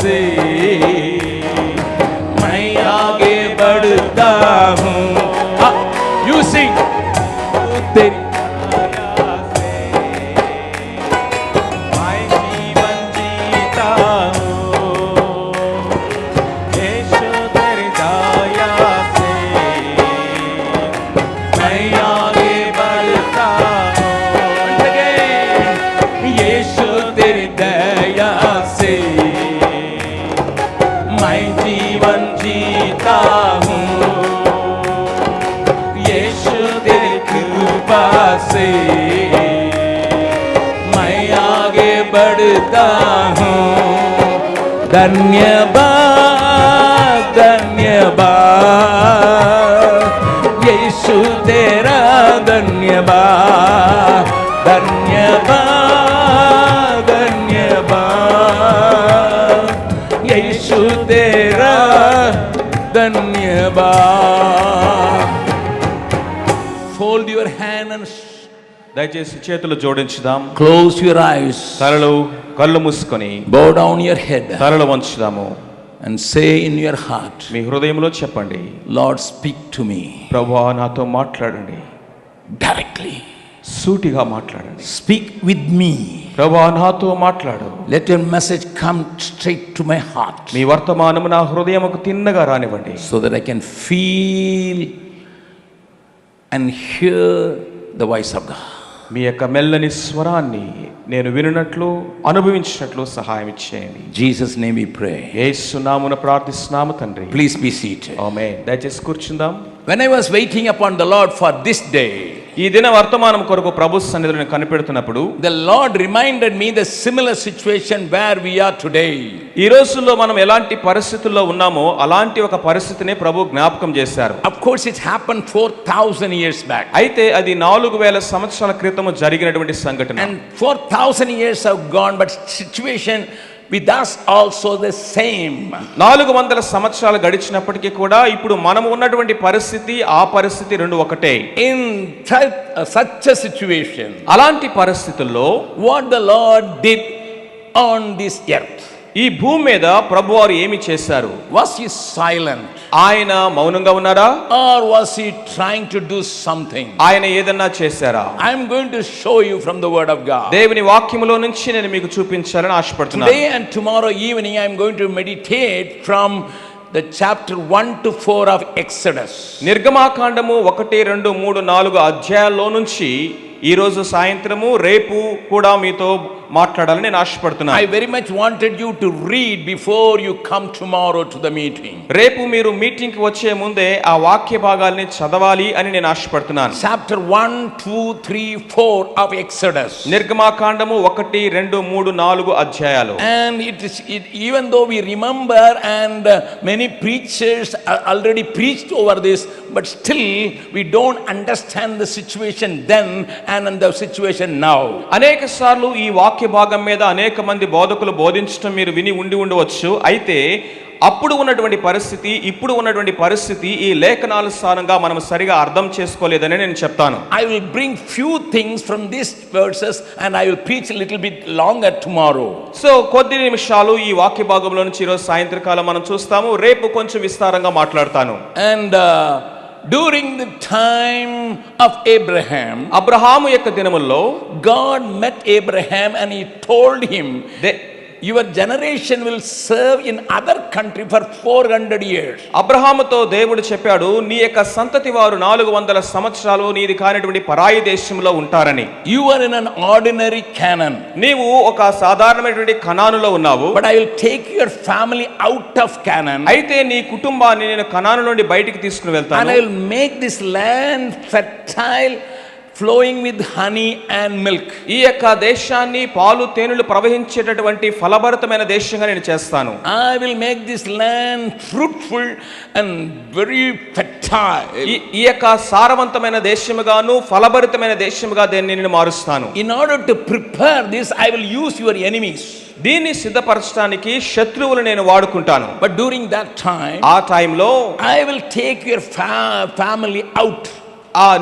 से मैं आगे बढ़ता हूँ. You sing. तेरी दया से मैं जीवन जीता हूँ. यीशु तेरी दया से मैं आगे बढ़ता हूँ. यीशु तेरी दया से मैं जीवन जीता हूँ. यीशु तेरी कृपा से मैं आगे बढ़ता हूँ. धन्यवाद धन्यवाद यीशु तेरा धन्यवाद. धन्यवाद धन्यवाद यीशु तेरा धन्यवाद. Fold your hand and దయచేసి చేతులు జోడించుదాం. close your eyes. కళ్ళు మూసుకొని Bow down your head తలలు వంచుదాము. and say in your heart, మీ హృదయంలో చెప్పండి, Lord, speak to me ప్రభువా నాతో మాట్లాడండి. directly. సూటిగా మాట్లాడండి. Speak with me. ప్రభువా నాతో మాట్లాడు. Let your message come straight to my heart మీ వర్తమానము నా హృదయముకు తిన్నగా రానివ్వండి. so that I can feel and hear the voice of God. మీ యొక్క మెల్లని స్వరాన్ని నేను వినున్నట్లు అనుభవించినట్లు సహాయం చేయండి. Jesus name we pray. యేసు నామమున ప్రార్థిస్తున్నాము తండ్రి. Please be seated. ఆమేన్. దయచేసి కూర్చుందాం. When I was waiting upon the Lord for this day, ఈ దిన వర్తమానం కొరకు ప్రభు సన్నిధిలో కనిపెడుతున్నప్పుడు the Lord reminded me the similar situation where we are today. ఈ రోజుల్లో మనం ఎలాంటి పరిస్థితుల్లో ఉన్నామో అలాంటి ఒక పరిస్థితిని ప్రభు జ్ఞాపకం చేశారు. Of course it happened 4,000 years back. అయితే అది 4000 సంవత్సరాల క్రితము జరిగినటువంటి సంఘటన. And 4,000 years have gone, but situation with us also the same. 400 సంవత్సరాలు గడిచినప్పటికీ కూడా ఇప్పుడు మనం ఉన్నటువంటి పరిస్థితి ఆ పరిస్థితి రెండు ఒకటే. In such a situation, అలాంటి పరిస్థితుల్లో what the Lord did on this earth, ఈ భూమి మీద ప్రభువారు ఏమి చేశారు? was he silent ఆయన మౌనంగా ఉన్నారా, or was he trying to do something? ఆయన ఏదన్నా చేశారా? I am going to show you from the word of God. దేవుని వాక్యములో నుంచి నేను మీకు చూపించాలని ఆశపడుతున్నాను. Today and tomorrow evening I am going to meditate from the chapter 1 to 4 of Exodus. నిర్గమాకాండము 1, 2, 3, 4 అధ్యాయాల్లో నుంచి ఈ రోజు సాయంత్రము రేపు కూడా మీతో మాట్లాడాలని నేను ఆశపడుతున్నాను. I very much wanted you to read before you come tomorrow to the meeting. రేపు మీరు మీటింగ్ కి వచ్చే ముందే ఆ వాక్య భాగాల్ని చదవాలి అని నేను ఆశపడుతున్నాను. Chapter 1, 2, 3, 4 of Exodus. నిర్గమాకాండము 1, 2, 3, 4 అధ్యాయాలు. And even though we remember and many preachers already preached over this, but still we don't understand the situation then and in the situation now. అనేక సార్లు ఈ వాక్య భాగం మీద అనేక మంది బోధకులు బోధించడం మీరు విని ఉండవచ్చు. అయితే అప్పుడు ఉన్నటువంటి పరిస్థితి ఇప్పుడు ఉన్నటువంటి పరిస్థితి ఈ లేఖనానుసారంగా మనం సరిగా అర్థం చేసుకోలేదని నేను చెప్తాను. I will bring few things from these verses and I will preach a little bit longer tomorrow. So కొద్ది నిమిషాలు ఈ వాక్య భాగంలో నుంచి ఈరోజు సాయంత్రకాలం మనం చూస్తాము. రేపు కొంచెం విస్తారంగా మాట్లాడతాను. And during the time of Abraham, Abraham యొక్క దినముల్లో God met Abraham and he told him your generation will serve in other country for 400 years. అబ్రహాముతో దేవుడు చెప్పాడు, నీ యొక్క సంతతి వారు 400 సంవత్సరాలు నీది కానిటువంటి పరాయి దేశంలో ఉంటారని. You are in an ordinary Canaan. నీవు ఒక సాధారణమైనటువంటి కనానులో ఉన్నావు. But I will take your family out of Canaan. అయితే నీ కుటుంబాన్ని నేను కనాను నుండి బయటికి తీసుకుని వెళ్తాను. And I will make this land fertile, flowing with honey and milk. ఈ యొక్క దేశాన్ని పాలు తేనెలు ప్రవహించేటటువంటి ఫలభరితమైన దేశంగా నేను చేస్తాను. I will make this land fruitful and very fertile. ఈ యొక్క సారవంతమైన దేశముగాను ఫలభరితమైన దేశముగా దీన్ని నేను మారుస్తాను. In order to prepare this, I will use your enemies. దీన్ని సిద్ధపరచడానికి శత్రువులు నేను వాడుకుంటాను. But during that time, ఆ టైంలో I will take your family out.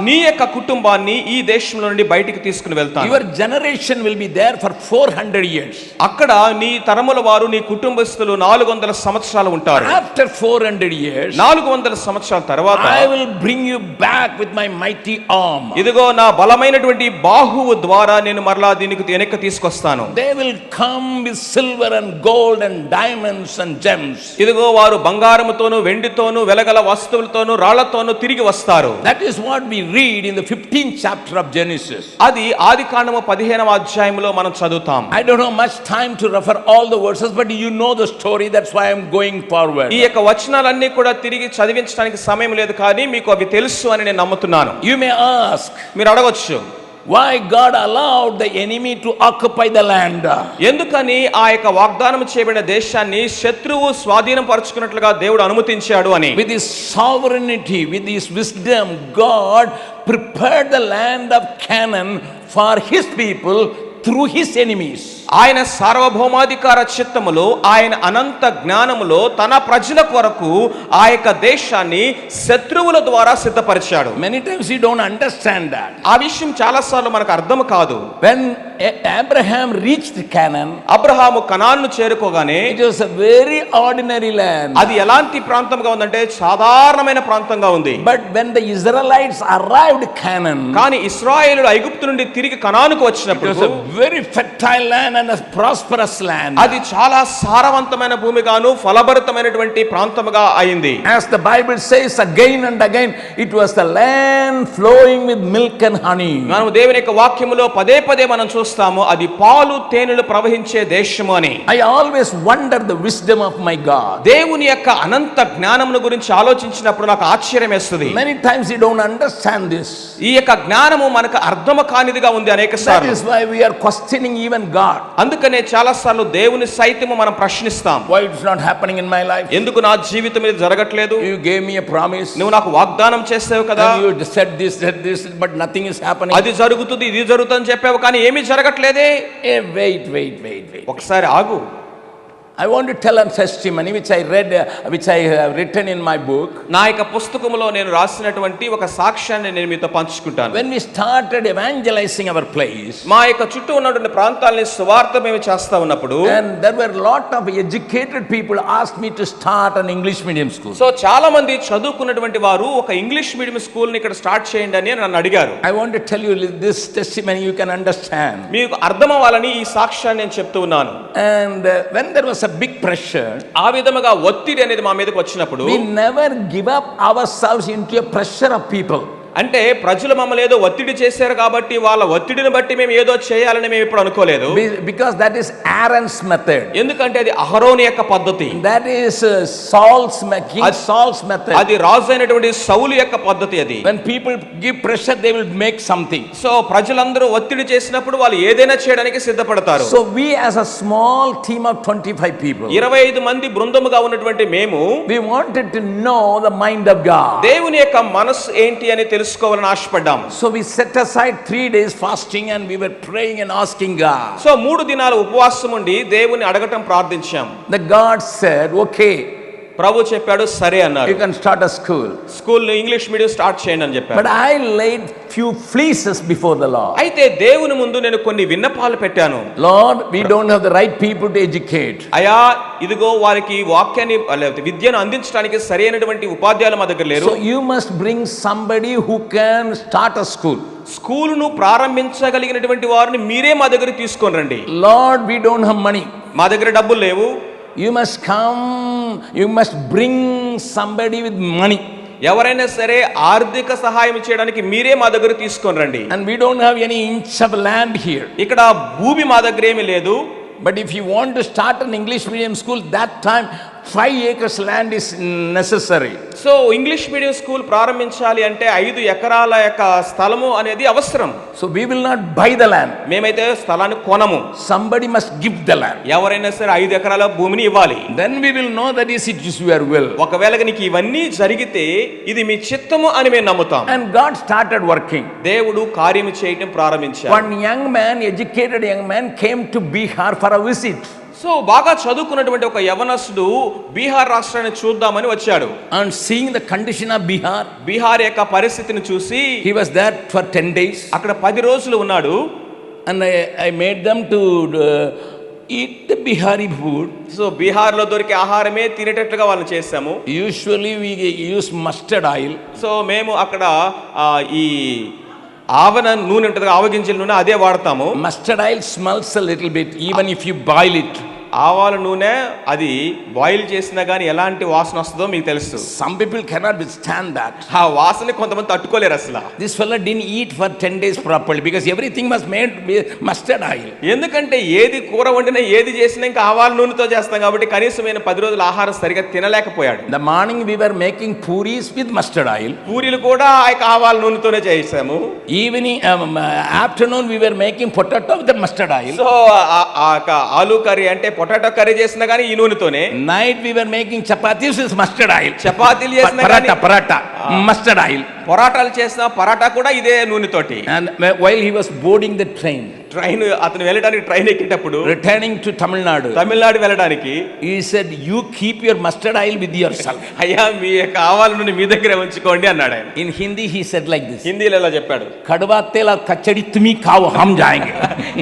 నీ యొక్క కుటుంబాన్ని ఈ దేశంలో నుండి బయటికి తీసుకుని వెళ్తాను. Your generation will be there for 400 years. అక్కడ నీ తరముల వారు, నీ కుటుంబస్తులు 400 సంవత్సరాలు ఉంటారు. After 400 years, 400 సంవత్సరాల తర్వాత I will bring you back with my mighty arm. ఇదిగో నా బలమైనటువంటి బాహువు ద్వారా నేను మరలా దీనికి వెనక్కి తీసుకొస్తాను. They will come with silver and gold and diamonds and gems. ఇదిగో వారు బంగారముతోను, వెండితోను, వెలగల వస్తువులతోను, రాళ్లతోను తిరిగి వస్తారు. That is what we read in the 15th chapter of Genesis. అది ఆదికాండము 15వ అధ్యాయంలో మనం చదువుతాం. I don't have much time to refer all the verses, but you know the story. That's why I'm going forward. ఈ యొక్క వచనాలన్నీ కూడా తిరిగి చదివించడానికి సమయం లేదు, కానీ మీకు అవి తెలుసు అని నేను నమ్ముతున్నాను. You may ask, మీరు అడగొచ్చు, why God allowed the enemy to occupy the land? ఎందుకని ఆ యొక్క వాగ్దానం చేయబడిన దేశాన్ని శత్రువు స్వాధీనం పరుచుకున్నట్లుగా దేవుడు అనుమతించాడు అని. With his sovereignty, with his wisdom, God prepared the land of Canaan for his people through his enemies. ఆయన సార్వభౌమాధికార చిత్తములో, ఆయన అనంత జ్ఞానములో తన ప్రజల కొరకు ఆ యొక్క దేశాన్ని శత్రువుల ద్వారా సిద్ధపరిచాడు. Many times we don't understand that. ఆ విషయం చాలా సార్లు మనకు అర్థం కాదు. When Abraham reached Canaan, Abraham కనాన్ను చేరుకోగానే it was a very ordinary land. అది ఎలాంటి ప్రాంతంగా ఉందంటే సాధారణమైన ప్రాంతంగా ఉంది. But when the Israelites arrived Canaan, కానీ ఇశ్రాయేలులు ఐగుప్తు నుండి తిరిగి కనానుకు it వచ్చినప్పుడు was a very fertile land and a prosperous land. అది చాలా సారవంతమైన భూమిగాను ఫలభరితమైనటువంటి ప్రాంతముగా అయింది. As the Bible says again and again, it was the land flowing with milk and honey. మనం దేవుని యొక్క వాక్యములో పదే పదే మనం చూస్తాము, అది పాలు తేనెలు ప్రవహించే దేశము అని. I always wonder the wisdom of my God. దేవుని యొక్క అనంత జ్ఞానమును గురించి ఆలోచించినప్పుడు నాకు ఆశ్చర్యం వేస్తుంది. Many times we don't understand this. ఈ యొక్క జ్ఞానము మనకు అర్థము కానిదిగా ఉంది అనేక That సార్లు. is why we are questioning even God. అందుకనే చాలా సార్లు దేవుని సైతము మనం ప్రశ్నిస్తాం. Why it's not happening in my life? ఎందుకు నా జీవితం మీద జరగట్లేదు? You gave me a promise. నువ్వు నాకు వాగ్దానం చేసావు కదా, And you said this, but nothing is happening. అది జరుగుతుంది, ఇది జరుగుతుందని చెప్పావు, కానీ ఏమీ జరగట్లేదే. Hey, wait. ఒకసారి ఆగు. I want to tell a testimony which I read, which I have written in my book. నా యొక్క పుస్తకములో నేను రాసినటువంటి ఒక సాక్ష్యాన్ని నేను మీతో పంచుకుంటాను. When we started evangelizing our place, మా యొక్క చుట్టూ ఉన్నటువంటి ప్రాంతాలని సువార్త మేము చేస్తా ఉన్నప్పుడు, and there were a lot of educated people asked me to start an English medium school. So చాలా మంది చదువుకున్నటువంటి వారు ఒక ఇంగ్లీష్ మీడియం స్కూల్ ని ఇక్కడ స్టార్ట్ చేయండి అని నన్ను అడిగారు. I want to tell you this testimony, you can understand. మీకు అర్థం అవ్వాలని ఈ సాక్ష్యాన్ని నేను చెప్తూ ఉన్నాను. And when there was a big pressure, ఆ విధముగా ఒత్తిడి అనేది మా మీదకి వచ్చినప్పుడు, we never give up ourselves into a pressure of people. అంటే ప్రజలు మమ్మల్ని ఏదో ఒత్తిడి చేశారు కాబట్టి వాళ్ళ ఒత్తిడిని బట్టి మేము ఏదో చేయాలని మేము ఇప్పుడు అనుకోలేదు. Because that is Aaron's method. ఎందుకంటే అది అహరోను యొక్క పద్ధతి. That is Saul's method. అది రాజు అయినటువంటి సౌలు యొక్క పద్ధతి అది. When people give pressure, they will make something. So ప్రజలందరూ ఒత్తిడి చేసినప్పుడు వాళ్ళు ఏదైనా చేయడానికి సిద్ధపడతారు. So we as a small team of 25 people, 25 మంది బృందముగా ఉన్నటువంటి మేము, we wanted to know the mind of God. దేవుని యొక్క మనసు ఏంటి అని తెలుసుకోవాలని ఆశపడ్డాము. So we set aside 3 days fasting and we were praying and asking God. So 3 దినాలు ఉపవాసం ఉండి దేవుని అడగటం ప్రార్థించాం. The God said, okay, ప్రభు చెప్పాడు సరే అన్నారు. you can start a school. School English medium start చేయండి అని చెప్పాడు. But I laid few fleeces before the Lord. అయితే దేవుని ముందు నేను కొన్ని విన్నపాలు పెట్టాను. Lord, we don't have the right people to educate. అయా, ఇదిగో వారికి వాక్యాన్ని విద్యను అందించడానికి సరైనటువంటి ఉపాధ్యాయులు మా దగ్గర లేరు. So you must bring somebody who can start a school. స్కూలును ప్రారంభించగలిగినటువంటి వారిని మీరే మా దగ్గర తీసుకొని రండి. Lord, we don't have money. మా దగ్గర డబ్బులు లేవు. You must come, you must bring somebody with money. ఎవరైనా సరే ఆర్థిక సహాయం చేయడానికి మీరే మా దగ్గర తీసుకొని రండి. And we don't have any inch of land here. ఇక్కడ భూమి మా దగ్గర ఏమీ లేదు. But if you want to start an English medium school, that time 5 acres land is necessary. So English medium school ప్రారంభించాలి అంటే 5 ఎకరాల యొక్క స్థలము అనేది అవసరం. So we will not buy the land. మేమైతే స్థలాన్ని కొనము. Somebody must give the land. ఎవరైనా సరే 5 ఎకరాల భూమిని ఇవ్వాలి. Then we will know that it is your will. ఒకవేళ నీకు ఇవన్నీ జరిగితే ఇది మీ చిత్తము అని మేము నమ్ముతాం. And God started working. దేవుడు కార్యము చేయటం ప్రారంభించాడు. One young man, educated young man, came to Bihar for a visit. So బాగా చదువుకున్నటువంటి ఒక యవనస్తుడు బీహార్ రాష్ట్రాన్ని చూద్దామని వచ్చాడు. And seeing the condition of Bihar, Bihar యొక్క పరిస్థితిని చూసి he was there for 10 days. అక్కడ 10 రోజులు ఉన్నాడు. And I made them to eat the Bihari food. So Bihar లో దొరికే ఆహారమే తినేటట్లుగా వాళ్ళని చేశాము. Usually we use mustard oil. So మేము అక్కడ ఈ ఆవన నూనె ఉంటుంది, ఆవగింజల నూనె అదే వాడతాము. Mustard oil smells a little bit even if you boil it. ఆవాల నూనె అది బాయిల్ చేసినా గానీ ఎలాంటి వాసన వస్తుందో మీకు తెలుసు. Some people cannot withstand that. ఆ వాసన కొంతమంది తట్టుకోలేరు అసలు. This fellow didn't eat for 10 days properly because everything was made with mustard oil. ఎందుకంటే ఏది కూర వండినా ఏది చేసినా ఇంకా ఆవాల నూనెతో చేస్తాం కాబట్టి కనీసమైన 10 రోజుల ఆహారం సరిగా తినలేకపోయాడు. The morning we were making puris with mustard oil. పూరీలు కూడా ఆ యొక్క ఆవాల నూనెతోనే చేసాము. Evening afternoon we were making potato with the mustard oil. So ఆ ఆలూ కర్రీ అంటే పొటాటో కర్రీ చేసినా గానీ ఈ నూనెతోనే. Night we were making chapatis with mustard oil. చపాతీలు చేసినా గానీ paratha mustard oil. పొరాటాలు చేసిన పరాటా కూడా ఇదే నూనెతోటి. And while he was boarding the train, అతను వెళ్ళడానికి ట్రైన్ ఎక్కేటప్పుడు returning to Tamil Nadu, Tamil Nadu వెళ్ళడానికి he said, you keep your mustard oil with yourself. అయ్యా మీ యొక్క ఆవాల నూనె మీ దగ్గరే ఉంచుకోండి అన్నాడు ఆయన. In Hindi he said like this, హిందీలో ఇలా చెప్పాడు, కడవా తేల కచడి తుమి కావు హమ్ జాయేంగే.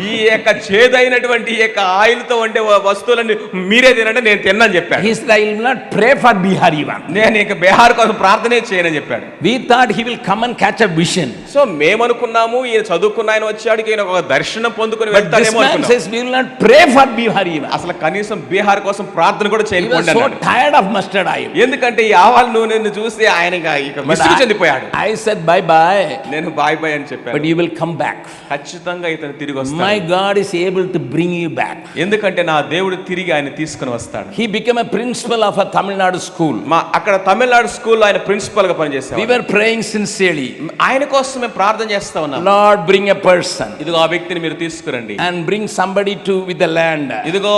ఈ యొక్క చేదైనటువంటి ఈ యొక్క ఆయిల్ తో వండే వస్తువులన్నీ మీరే తినండి, నేను తిన్నాను చెప్పాడు. He said, I will not pray for Bihar even. నేను ఇక బీహార్ కోసం ప్రార్థనే చేయనని చెప్పాడు. We thought he will come and catch a vision. So మేమనుకున్నాము ఈయన చదువుకున్న ఆయన వచ్చాడు, ఈయన ఒక దర్శనం పొందుకొని But this వెళ్తాడేమో man అనుకున్నాం. says we will not pray for Bihar even. అసలు కనీసం బీహార్ కోసం ప్రార్థన కూడా He was చేయకపోండి so అన్నాడు. tired of mustard oil. ఎందుకంటే ఈ ఆవాల నూనెను చూసి ఆయన ఇక But విసుగు చెందిపోయాడు. I said bye bye, నేను బాయ్ బాయ్ అని చెప్పాను. but you will come back. ఖచ్చితంగా ఇతను తిరిగి My వస్తాడు. God is able to bring you back. ఎందుకంటే నా దేవుడు తిరిగి ఆయన తీసుకుని వస్తాడు. He became a principal of a Tamil Nadu school. అక్కడ తమిళనాడు స్కూల్లో ఆయన ప్రిన్సిపల్ గా పనిచేశారు. We were praying sincerely. ఆయన కోసం మేము ప్రార్థన చేస్తా ఉన్నాం. Lord, bring a person ఇదిగో ఆ వ్యక్తిని మీరు తీసుకురండి, and bring somebody to with the land. ఇదిగో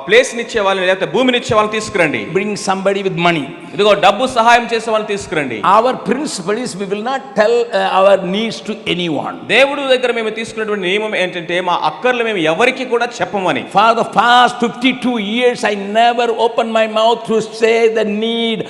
ప్లేస్ నిచ్చే వాళ్ళని లేకపోతే భూమిని ఇచ్చే వాళ్ళని తీసుకురండి, Bring somebody with money. ఇదిగో డబ్బు సహాయం చేసే వాళ్ళని తీసుకురండి. Our principle is we will not tell our needs to anyone. దేవుడు దగ్గర మేము తీసుకున్నటువంటి నియమం ఏంటంటే మా అక్కర్లు మేము ఎవరికి కూడా చెప్పమని. For the past 52 years I never opened my mouth to say the need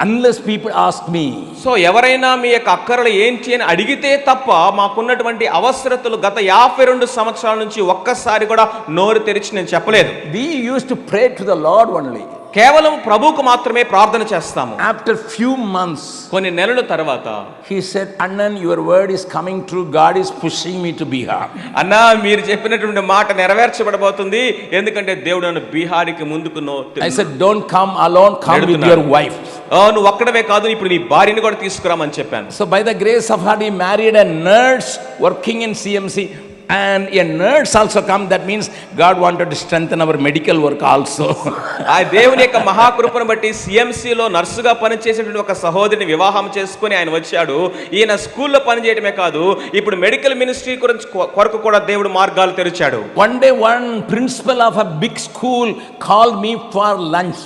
unless people ask me. So ఎవరైనా మీ యొక్క అక్కరలు ఏంటి అని అడిగితే తప్ప మాకున్నటువంటి అవసరతలు గత 52 సంవత్సరాల నుంచి ఒక్కసారి కూడా నోరు తెరిచి నేను చెప్పలేదు. We used to pray to the Lord only. కేవలం ప్రభువుకు మాత్రమే ప్రార్థన చేస్తాము. After few months కొన్ని నెలల తర్వాత he said, Annan, your word is coming true. God is pushing me to Bihar. అన్నా మీరు చెప్పినటువంటి మాట నెరవేర్చబడబోతుంది, ఎందుకంటే దేవుడు నన్ను బీహార్కి ముందుకు I said, don't come alone, come with your wife. నువ్వు ఒక్కడవే కాదు, ఇప్పుడు నీ భార్యని కూడా తీసుకురామని చెప్పాను. So by the grace of God he married a nurse working in CMC, and a nurse also come. That means God wanted to strengthen our medical work also. ఆ దేవుని యొక్క మహాకృపను బట్టి సిఎంసిలో నర్సుగా పనిచేసేటువంటి ఒక సహోదరిని వివాహం చేసుకుని ఆయన వచ్చాడు. ఈయన స్కూల్లో పనిచేయడమే కాదు, ఇప్పుడు మెడికల్ మినిస్ట్రీ కొరకు కూడా దేవుడు మార్గాలు తెరిచాడు. One day one principal of a big school called me for lunch.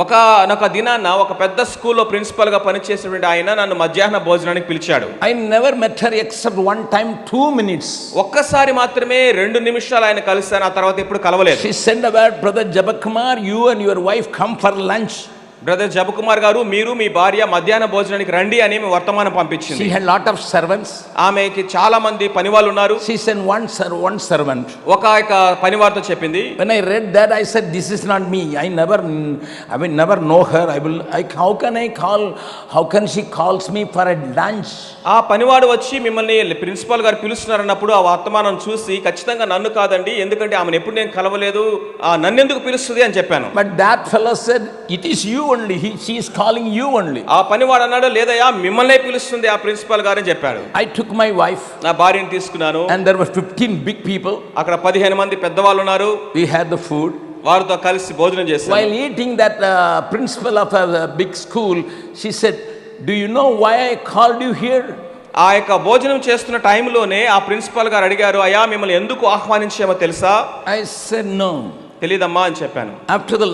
ఒక దినాన ఒక పెద్ద స్కూల్లో ప్రిన్సిపల్ గా పనిచేసేటువంటి ఆయన నన్ను మధ్యాహ్న భోజనానికి పిలిచాడు. I never met her except one time 2 minutes. ఒక్కసారి మాత్రమే 2 నిమిషాలు ఆయన కలిశాను, ఆ తర్వాత ఎప్పుడు కలవలేదు. She sent about, Brother Jabakumar, you and your wife come for lunch. Brother Jabakumar garu మీరు మీ భార్య మధ్యాహ్న భోజనానికి రండి అని వర్తమానం పంపించింది. She had lot of servants. ఆమెకి చాలా మంది పనివాళ్ళు ఉన్నారు. She sent one servant. ఒక పనివారితో చెప్పింది. When I read that I said, this is not me. I never know her. How can she calls me for a lunch? ఆ పనివాడు వచ్చి మిమ్మల్ని ప్రిన్సిపాల్ గారు పిలుస్తున్నారన్నప్పుడు ఆ వర్తమానం చూసి ఖచ్చితంగా నన్ను కాదండి, ఎందుకంటే ఆమెను ఎప్పుడు నేను కలవలేదు, నన్ను ఎందుకు పిలుస్తుంది అని చెప్పాను. But that fellow said, it is you only. She is calling you only. ఆ పనివాడు అన్నాడు, లేదయ్యా మిమ్మల్నే పిలుస్తుంది ఆ ప్రిన్సిపాల్ గారు అని చెప్పాడు. I took my wife. నా భార్యను తీసుకున్నాను. And there were 15 big people. అక్కడ 15 మంది పెద్దవాళ్ళు ఉన్నారు. We had the food. వారితో కలిసి భోజనం చేశాను. While eating, that principal of a big school, she said, do you know why I called you here? ఆ యొక్క భోజనం చేస్తున్న టైంలోనే ఆ ప్రిన్సిపాల్ గారు అడిగారు, అయ్యా మిమ్మల్ని ఎందుకు ఆహ్వానించామో తెలుసా? I said no. తెలీదమ్మా అని చెప్పాను. After the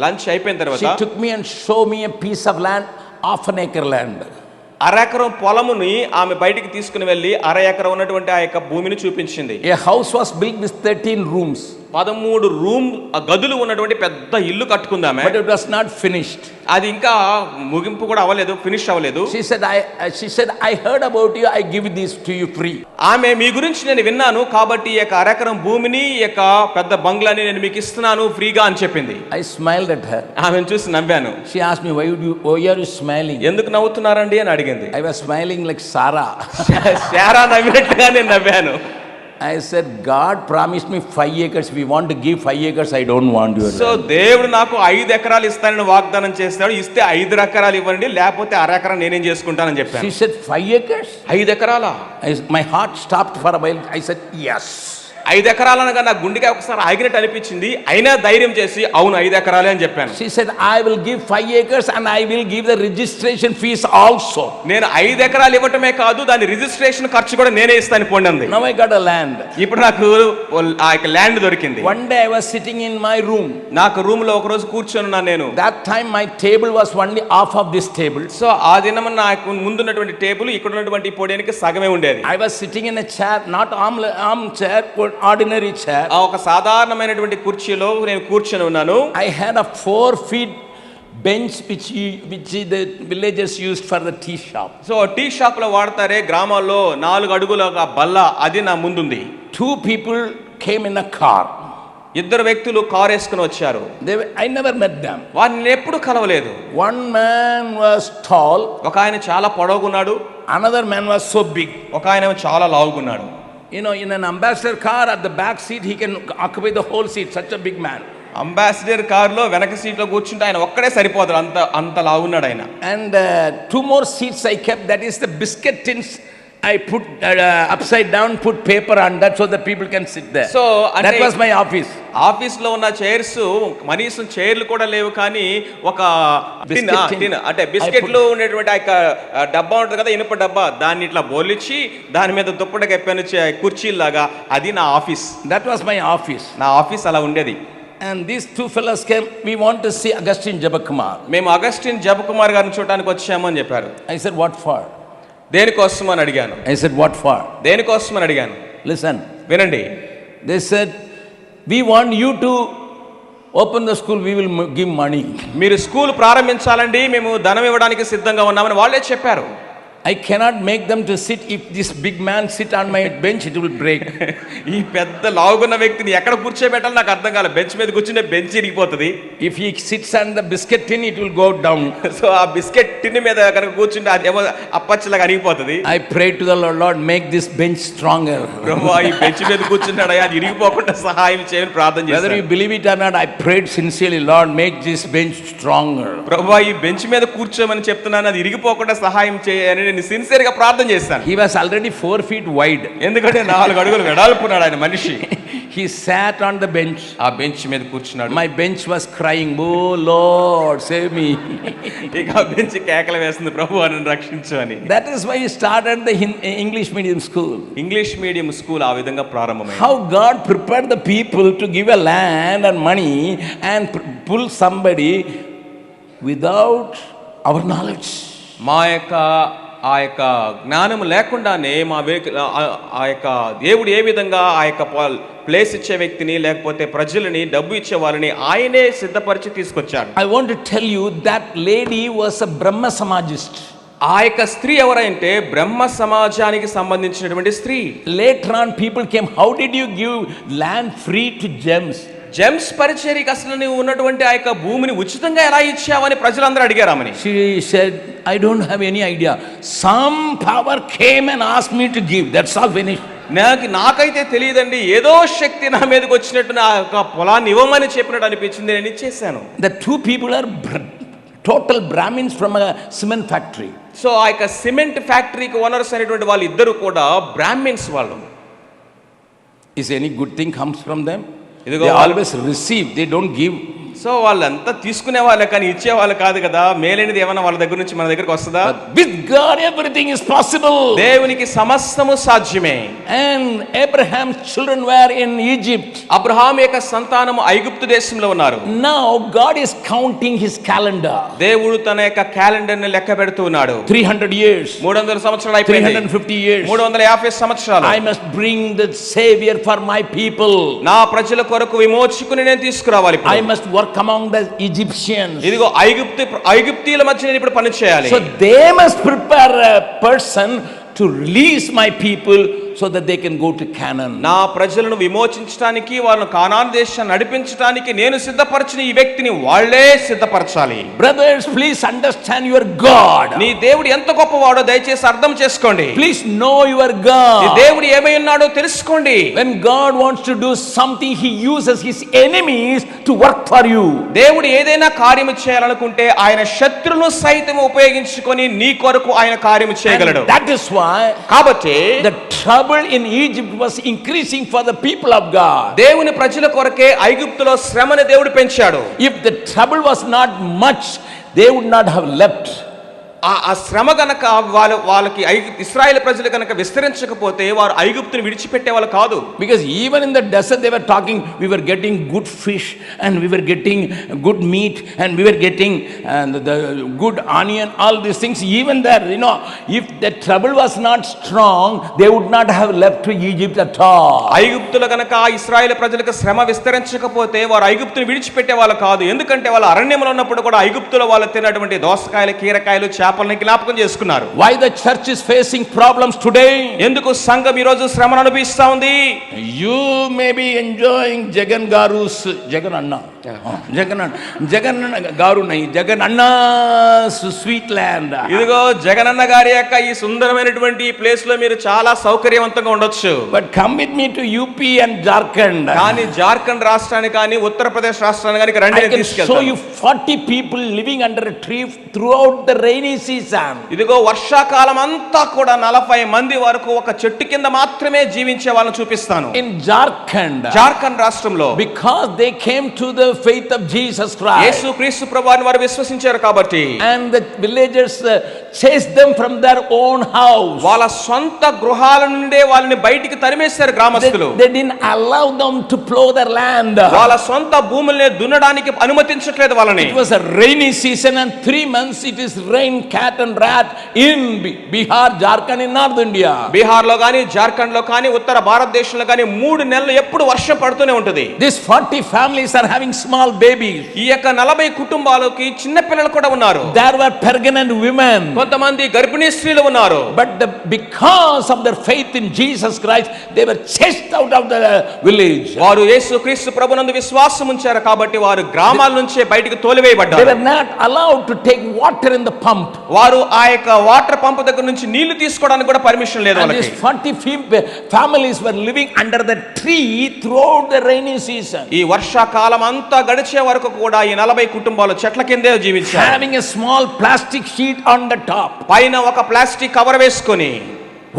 lunch అయిపోయిన తర్వాత she took me and showed me a piece of land, 1/2 acre land. అరెకరం పొలముని ఆమె బయటికి తీసుకుని వెళ్ళి 1/2 ఎకరం ఉన్నటువంటి ఆ యొక్క భూమిని చూపించింది. A house was built with 13 rooms. 13 గదులు ఉన్నటువంటి పెద్ద ఇల్లు కట్టుకుందామే. But it was not finished. అది ఇంకా ముగింపు కూడా అవ్వలేదు, ఫినిష్ అవ్వలేదు. She said, I heard about you, I give this to you free. ఆమె మీ గురించి నేను విన్నాను కాబట్టి ఈ యొక్క అరెకరం భూమిని ఈ యొక్క పెద్ద బంగ్లాని నేను మీకు ఇస్తున్నాను ఫ్రీగా అని చెప్పింది. I smiled at her. ఆమెను చూసి నవ్వాను. She asked me, why are you smiling? ఎందుకు నవ్వుతున్నారండి అని అడిగింది. I was smiling like Sarah. Sarah నవ్వినట్టుగా నేను నవ్వాను. I said, God promised me 5 acres. If you want to give 5 acres, I don't want your so land. దేవుడు నాకు 5 ఎకరాలు ఇస్తానని వాగ్దానం చేస్తాడు. ఇస్తే 5 ఎకరాలు ఇవ్వండి, లేకపోతే అరెకరం నేనేం చేసుకుంటానని చెప్పాను. She said, 5 acres? 5 ఎకరాలా? My heart stopped for a while. I said, yes. 5 ఎకరాలు అనగా నా గుండెకి ఒకసారి ఆగినట్టు అనిపించింది. అయినా ధైర్యం చేసి అవును 5 ఎకరాలే అని చెప్పాను. She said, I will give 5 acres and I will give the registration fees also. నేను 5 ఎకరాలు ఇవ్వటమే కాదు దాని రిజిస్ట్రేషన్ ఖర్చు కూడా నేనే ఇస్తాను పొండింది. Now I got a land. ఇప్పుడు నాకు ఆ యొక్క ల్యాండ్ దొరికింది. One day I was sitting in my room. నాకు రూమ్ లో ఒక రోజు కూర్చొని ఉన్నాను నేను. That time my table was only half of this table. So ఆ దినం నాకు ముందున్నటువంటి టేబుల్ ఇక్కడ ఉన్నటువంటి పోడియానికి సగమే ఉండేది. I was sitting in a chair, not arm chair, but ordinary chair. ఆ ఒక సాధారణమైనటువంటి కుర్చీలో నేను కూర్చొని ఉన్నాను. I had a 4 feet bench which the villagers used for the tea shop. So tea shop లో వాడతారే గ్రామాల్లో 4 అడుగుల బల్ల, అది నా ముందుంది. 2 people came in a car. 2 వ్యక్తులు కారు వేసుకుని వచ్చారు. I never met them. వారిని ఎప్పుడు కలవలేదు. One man was tall. ఒక ఆయన చాలా పొడవుగున్నాడు. Another man was so big. ఒక ఆయన చాలా లావుగున్నాడు. You know, in an ambassador car at the back seat, he can occupy the whole seat. Such a big man. Ambassador కారులో వెనక సీట్లో కూర్చుంటే ఆయన ఒక్కడే సరిపోతాడు, అంత లావున్నాడు ఆయన. And 2 more seats I kept. That is the biscuit tins. I put upside down, put paper on that so that people can sit there. So that was my office. Office లో ఉన్న చైర్స్ కనీసం చైర్లు కూడా లేవు, కానీ ఒక టిన్ అంటే బిస్కెట్లు ఉండేటువంటి ఆ డబ్బా ఉంటుంది కదా, ఇనుప డబ్బా, దాన్ని ఇట్లా బోలిచ్చి దాని మీద దుప్పట కప్పాను కుర్చీలాగా. అది నా office. That was my office. నా ఆఫీస్ అలా ఉండేది. And these 2 fellows came. We want to see Augustine Jabakumar. మేము అగస్టిన్ జబకుమార్ గారిని చూడడానికి వచ్చాము అని చెప్పారు. I said, what for? దేనికోసం అని అడిగాను. I said, what for? దేనికోసం అని అడిగాను. Listen. వినండి. They said, we want you to open the school, we will give money. మీరు స్కూల్ ప్రారంభించాలండి, మేము ధనం ఇవ్వడానికి సిద్ధంగా ఉన్నామని వాళ్ళే చెప్పారు. I cannot make them to sit. If this big man sit on my bench, it will break. ఈ పెద్ద లావుగున్న వ్యక్తిని ఎక్కడ కూర్చోబెట్టాలో నాకు అర్థం కాలేదు. బెంచ్ మీద కూర్చుంటే bench ఇరిగిపోతుంది. If he sits on the biscuit tin, it will go down. So ఆ బిస్కెట్ టిన్ మీద కనుక కూర్చుంటే అదేమో అప్పచ్చలాగా అరిగిపోతుంది. I prayed to the Lord, make this bench stronger. ప్రభువా ఈ బెంచ్ మీద కూర్చున్నాడు, అది ఇరిగిపోకుండా సహాయం చేయమని ప్రార్థన చేశాను. Whether you believe it or not, I prayed sincerely, Lord, make this bench stronger. ప్రభువా ఈ బెంచ్ మీద కూర్చోమని చెప్తున్నాను, అది ఇరిగిపోకుండా సహాయం చేయని నేను సిన్సియర్ గా ప్రార్థన చేశాను. He was already 4 feet wide. ఎందుకంటే 4 అడుగులు వెడల్పున్నాడు ఆయన మనిషి. He sat on the bench. ఆ బెంచ్ మీద కూర్చున్నాడు. My bench was crying, oh Lord, save me. ఇక ఆ బెంచ్ కేకలు వేస్తుంది, ప్రభువా నన్ను రక్షించు అని. That is why he started the English medium school. English medium school ఆ విధంగా ప్రారంభమైంది. How God prepared the people to give a land and money and pull somebody without our knowledge. మా యొక్క ఆ యొక్క జ్ఞానం లేకుండానే ఆ యొక్క దేవుడు ఏ విధంగా ఆ యొక్క ప్లేస్ ఇచ్చే వ్యక్తిని లేకపోతే ప్రజలని డబ్బు ఇచ్చే వాళ్ళని ఆయనే సిద్ధపరిచి తీసుకొచ్చాడు. I want to tell you that lady was a Brahma Samajist. ఆ యొక్క స్త్రీ ఎవరంటే బ్రహ్మ సమాజానికి సంబంధించినటువంటి స్త్రీ. Later on people came, how did you give land free to James? James పరిచర్యకి అసలు నువ్వు ఉన్నటువంటి ఆ యొక్క భూమిని ఉచితంగా ఎలా ఇచ్చావని ప్రజలందరూ అడిగారామని. She said, I don't have any idea. Some power came and asked me to give. That's all finished. నాకైతే తెలియదండి, ఏదో శక్తి నా మీదకి వచ్చినట్టు నా యొక్క పొలాన్ని ఇవ్వమని చెప్పినట్టు అనిపించింది, నేను ఇచ్చేసాను. The 2 people are total Brahmins from a cement factory. So ఆ యొక్క సిమెంట్ ఫ్యాక్టరీకి ఓనర్స్ అనేటువంటి వాళ్ళు ఇద్దరు కూడా బ్రాహ్మిన్స్ వాళ్ళు. Is any good thing comes from them? ఇదిగో They always receive, they don't give. So వాళ్ళంతా తీసుకునే వాళ్ళే కానీ ఇచ్చే వాళ్ళు కాదు కదా. మేలైనది ఏమన్నా వాళ్ళ దగ్గర నుంచి మన దగ్గరికి వస్తుందా? But with God everything is possible. దేవునికి సమస్తము సాధ్యమే. And Abraham's children were in Egypt. Abraham యొక్క సంతానము ఐగుప్తు దేశంలో ఉన్నారు. Now God is counting his calendar. దేవుడు తన యొక్క క్యాలెండర్ ని లెక్క పెడుతూ ఉన్నాడు. 300 years. 300 సంవత్సరాలు అయిపోయింది. 350 years. 350 సంవత్సరాలు. I must bring the savior for my people. నా ప్రజల కొరకు విమోచకుని నేను తీసుకురావాలి. I must work among the Egyptians. ఇదిగో ఐగుప్తీయుల మధ్య నేను ఇప్పుడు పని చేయాలి. So they must prepare a person to release my people so that they can go to Canaan. నా ప్రజలను విమోచించడానికి వాళ్ళను కానాను దేశాన్ని నడిపించడానికి నేను సిద్ధపరచిన ఈ వ్యక్తిని వాళ్ళే సిద్ధపరచాలి. Brothers, please understand your God. నీ దేవుడు ఎంత గొప్పవాడో దయచేసి అర్థం చేసుకోండి. Please know your నీ God. దేవుడు ఏమై ఉన్నాడో తెలుసుకోండి. When God wants to do something, he uses his enemies to work for you. దేవుడు ఏదైనా కార్యము చేయాలనుకుంటే ఆయన శత్రువులను సైతం ఉపయోగించుకొని నీ కొరకు ఆయన కార్యము చేయగలడు. And that is why కాబట్టి the trouble in Egypt was increasing for the people of God. దేవుని ప్రజల కొరకే ఐగుప్తులో శ్రమను దేవుడు పెంచాడు. If the trouble was not much, they would not have left. ఆ శ్రమ గనక వాళ్ళకి ఇశ్రాయేలు ప్రజలు కనుక విస్తరించకపోతే వారు ఐగుప్తుని విడిచిపెట్టే వాళ్ళు కాదు. Because even in the desert they were talking, we were getting good fish and we were getting good meat and we were getting the good onion, all these things. Even there, if the trouble was not strong, they would not have left to Egypt at all. ఐగుప్తులో గనక ఇశ్రాయేలు ప్రజలకు శ్రమ విస్తరించకపోతే వారు ఐగుప్తుని విడిచిపెట్టే వాళ్ళు కాదు. ఎందుకంటే వాళ్ళ అరణ్యంలో ఉన్నప్పుడు కూడా ఐగుప్తులో వాళ్ళు తిన్నటువంటి దోసకాయలు, కీరకాయలు, జ్ఞాపకం చేసుకున్నారు. Why the church is facing problems today? ఎందుకు సంఘం ఈ రోజు శ్రమను అనుభవిస్తా ఉంది? You may be enjoying Jagan Garu's Jagan Anna. Jagan Garu nahi, Jagan Anna's sweet land. ఇదిగో జగనన్న గారి యొక్క ఈ సుందరమైనటువంటి ప్లేస్ లో మీరు చాలా సౌకర్యవంతంగా ఉండొచ్చు. But come with me to UP and Jharkhand. కానీ జార్ఖండ్ రాష్ట్రానికి కానీ ఉత్తరప్రదేశ్ రాష్ట్రానికి కానీ రండి, I can show you 40 people living under a tree throughout the rainy season. ఇదిగో వర్షాకాలం అంతా కూడా 40 మంది వరకు ఒక చెట్టు కింద మాత్రమే జీవించే వాళ్ళని చూపిస్తాను. In Jharkhand. జార్ఖండ్ రాష్ట్రంలో Because they came to the faith of Jesus Christ. యేసు క్రీస్తు ప్రభువుని వారు విశ్వసించారు కాబట్టి. And the villagers chased them from their own house. వాళ్ళ సొంత గృహాల నుండే వాళ్ళని బయటికి తరిమేశారు గ్రామస్తులు. They didn't allow them to plow their land. వాళ్ళ సొంత భూముల్ని దున్నడానికి అనుమతించట్లేదు వాళ్ళని. It was a rainy season and 3 months it is rain, cat and rat in Bihar, Jharkhand, in North India. Bihar లో గాని, జార్ఖండ్ లో గాని, ఉత్తర భారతదేశంలో గాని 3 నెలలు ఎప్పుడు వర్షం పడుతూనే ఉంటుంది. These 40 families are having small babies. ఈ యొక్క 40 కుటుంబాలకి చిన్న పిల్లలు కూడా ఉన్నారు. There were pregnant women. కొంతమంది గర్భిణీ స్త్రీలు ఉన్నారు. But because of their faith in Jesus Christ, they were chased out of the village. వారు యేసుక్రీస్తు ప్రభునందు విశ్వాసం ఉంచారు కాబట్టి వారు గ్రామాల నుంచే బయటికి They తోలివేయబడ్డారు. were not allowed to take water in the pump. వారు ఆ యొక్క వాటర్ పంప్ దగ్గర నుంచి నీళ్లు తీసుకోవడానికి కూడా పర్మిషన్ లేదు And వాళ్ళకి. these 40 families were living under the tree throughout the rainy season. ఈ వర్షాకాలం అంతా గడిచే వరకు కూడా ఈ 40 కుటుంబాలు చెట్ల కిందే జీవించారు. Having a small plastic sheet on the top. పైన ఒక ప్లాస్టిక్ కవర్ వేసుకొని.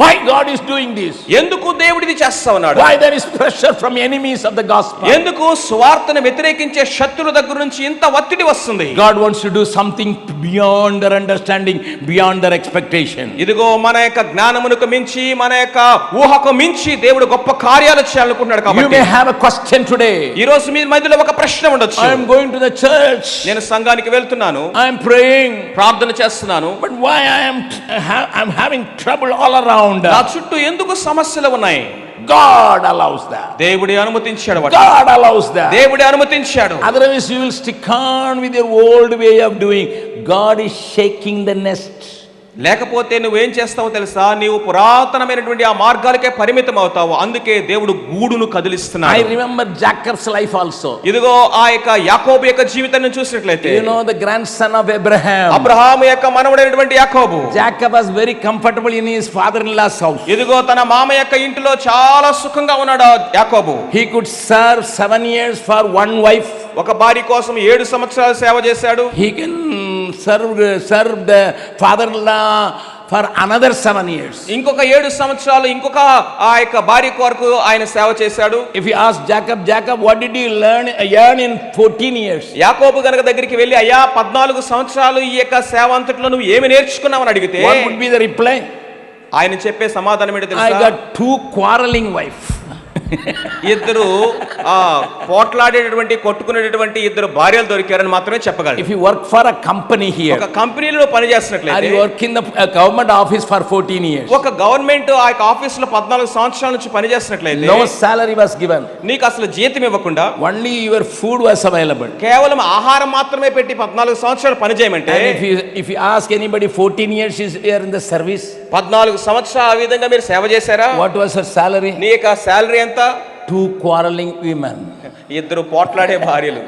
Why God is doing this? ఎందుకు దేవుడిది చేస్తా ఉన్నాడు? Why there is pressure from enemies of the gospel? ఎందుకు సువార్తను వ్యతిరేకించే శత్రుల దగ్గర నుంచి ఇంత ఒత్తిడి వస్తుంది? God wants to do something beyond their understanding, beyond their expectation. ఇదిగో మన యొక్క జ్ఞానమునకు మించి, మన యొక్క ఊహకు మించి దేవుడు గొప్ప కార్యాలు చేయాలనుకుంటున్నాడు You కాబట్టి. may have a question today. ఈ రోజు మీ మధ్యలో ఒక ప్రశ్న ఉండొచ్చు. I am going to the church. నేను సంఘానికి వెళ్తున్నాను, I am praying. ప్రార్థన చేస్తున్నాను, But why I'm having trouble all around? నా చుట్టూ ఎందుకు సమస్యలు ఉన్నాయి? God allows that. దేవుడి అనుమతించాడు వాటిని. God allows that. దేవుడి అనుమతించాడు. Otherwise you will stick on with your old way of doing. God is shaking the nest. లేకపోతే నువ్వేం చేస్తావో తెలుసా? నీవు పురాతనమైనటువంటి ఆ మార్గాలకే పరిమితం అవుతావు. అందుకే దేవుడు గూడును కదిలిస్తున్నాడు. I remember Jacob's life also. ఇదిగో ఆ యొక్క యాకోబు యొక్క జీవితాన్ని చూసినట్లయితే, the grandson of Abraham. Abraham యొక్క మనవడైనటువంటి యాకోబు. Jacob was very comfortable in his father-in-law's house. ఇదిగో తన మామ యొక్క ఇంటిలో చాలా సుఖంగా ఉన్నాడు యాకోబు. He could serve 7 years for one wife. ఒక భార్య కోసం 7 సంవత్సరాలు సేవ చేశాడు. He can serve the father-in-law for another 7 years. ఇంకొక 7 సంవత్సరాలు ఇంకొక ఆ యొక్క భార్య కొరకు ఆయన సేవ చేశాడు. If you ask Jacob, what did you learn in 14 years? యాకోబు గనుక దగ్గరికి వెళ్ళి అయ్యా 14 సంవత్సరాలు ఈ యొక్క సేవ అంతట్లో నువ్వు ఏమి నేర్చుకున్నావని అడిగితే What would be the reply? ఆయన చెప్పే సమాధానం ఏంటో I తెలుసా? got 2 quarreling wives. ఇద్దరు పోట్లాడేటటువంటి కొట్టుకునేటటువంటి ఇద్దరు భార్యలు దొరికారని మాత్రమే చెప్పగలరు. If you work for a company here, ఒక కంపెనీలో పని or చేస్తున్నట్లయితే you work in the government office for 14 years, ఒక గవర్నమెంట్ ఆ యొక్క ఆఫీస్ లో 14 సంవత్సరాల నుంచి పని చేస్తున్నట్లయితే no salary was given, నీకు అసలు జీతం ఇవ్వకుండా only your food was available. కేవలం ఆహారం మాత్రమే పెట్టి 14 సంవత్సరాలు పని చేయమంటే, And if you ask anybody 14 years is here in the service, 14 సంవత్సరాలు ఆ విధంగా మీరు సేవ చేశారా? what was her salary? నీ యొక్క శాలరీ ఎంత? 2 quarreling women. ఇద్దరు పోట్లాడే భార్యలు.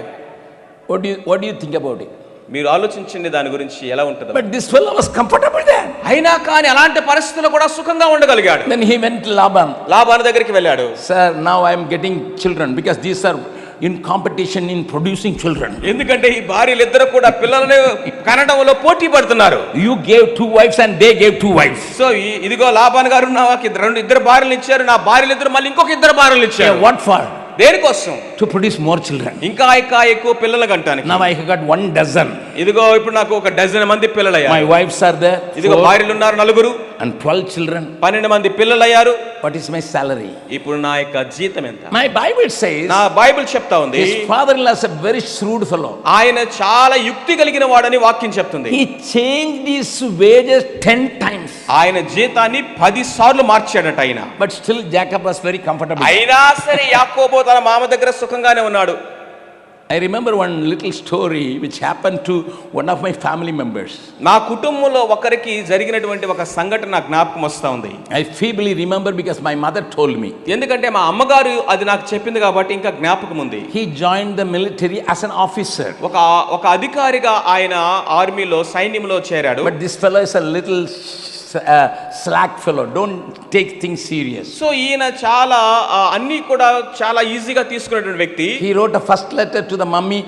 What do you think about it? మీరు ఆలోచించండి దాని గురించి ఎలా ఉంటుందో. But this fellow was comfortable there. అయినా కానీ అలాంటి పరిస్థితుల్లో కూడా సుఖంగా ఉండగలిగాడు. Then he went to Laban. Laban దగ్గరికి వెళ్ళాడు. Sir, now I am getting children because these are in competition in producing children. ఎందుకంటే ఈ భార్యలు ఇద్దరు కూడా పిల్లలను కనడంలో పోటీ పడుతున్నారు. You gave 2 wives and they gave 2 wives. So ఇదిగో లాబాన్ గారు నాకు ఇద్దరు భార్యలు ఇచ్చారు, నా భార్యలు ఇద్దరు మళ్ళీ ఇంకొక ఇద్దరు భార్యలు ఇచ్చారు. What for? దేనికోసం? To produce more children. ఇంకా ఎక్కువ పిల్లలు కంటానికి. Now I have got 1 dozen. ఇదిగో ఇప్పుడు నాకు ఒక డజన్ మంది పిల్లలయ్యారు. My wives are there. ఇదిగో భార్యలు ఉన్నారు 4 and 12 children. 12 మంది పిల్లలయ్యారు. What is my salary? ఇప్పుడు నా యొక్క జీతం ఎంత? My Bible says, నా బైబిల్ చెప్తా ఉంది, his father-in-law is a very shrewd fellow. ఆయన చాలా యుక్తి కలిగిన వాడని వాక్యం చెప్తుంది. He changed his wages 10 times. ఆయన జీతాన్ని 10 సార్లు మార్చాడట ఆయన. But still Jacob was very comfortable. అయినా సరే యాకోబు తన మామ దగ్గర సుఖంగానే ఉన్నాడు. I remember one little story which happened to one of my family members. నా కుటుంబంలో ఒకరికి జరిగినటువంటి ఒక సంఘటన నాకు జ్ఞాపకం వస్తా ఉంది. I feebly remember because my mother told me. ఎందుకంటే మా అమ్మగారు అది నాకు చెప్పింది కాబట్టి ఇంకా జ్ఞాపకం ఉంది. He joined the military as an officer. ఒక అధికారిగా ఆయన ఆర్మీలో సైన్యంలో చేరాడు. But this fellow is a little slack fellow, don't take things serious. So ఈయన చాలా అన్ని కూడా చాలా ఈజీగా తీసుకునేటువంటి వ్యక్తి. He wrote a first letter to the mummy,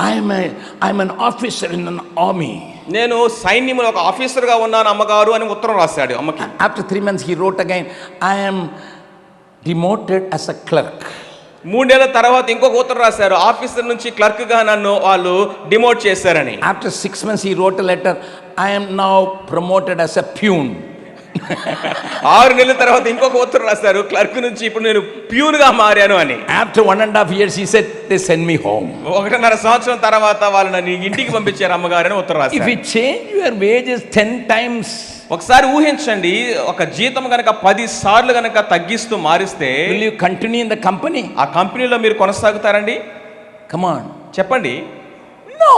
I'm an officer in an army. నేను సైన్యంలో ఒక ఆఫీసర్ గా ఉన్నాను అమ్మగారు అని ఉత్తరం రాశాడు అమ్మకి. After 3 months he wrote again, I am demoted as a clerk. 3 నెలల తర్వాత ఇంకొక ఉత్తరం రాశారు, ఆఫీసర్ నుంచి క్లర్క్ గా నన్ను వాళ్ళు డిమోట్ చేశారని. After 6 months he wrote a letter, I am now promoted as a peon. 6 నెలల తర్వాత ఇంకొక ఉత్తరం రాశారు, క్లర్క్ నుంచి ఇప్పుడు నేను ప్యూన్ గా మారాను అని. After 1.5 years he said, they send me home. 1.5 సంవత్సరం తర్వాత వాళ్ళు నన్ను ఇంటికి పంపించారు అమ్మగారు అని ఉత్తరం If రాశారు. you change your wages 10 times, ఒకసారి ఊహించండి, ఒక జీతం గనక 10 సార్లు గనక తగ్గిస్తూ మారిస్తే will you continue in the company? ఆ కంపెనీలో మీరు కొనసాగుతారండి? Come on. చెప్పండి. No.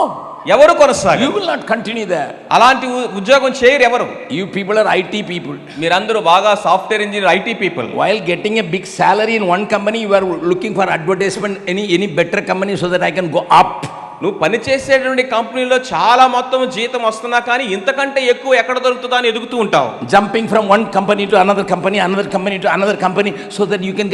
ఎవరు కొనసాగరు? You will not continue there. అలాంటి ఉద్యోగం చేయరు ఎవరు. You people are IT people. మీరందరూ బాగా software engineer IT people. While getting a big salary in one company, you are looking for advertisement, any better company so that I can go up. నువ్వు పనిచేసేటువంటి కంపెనీలో చాలా మొత్తం జీతం వస్తున్నా కానీ ఇంతకంటే ఎక్కువ ఎక్కడ దొరుకుతుందా అని ఎదుగుతూ ఉంటావు. Jumping from one company to another company to another company so that you can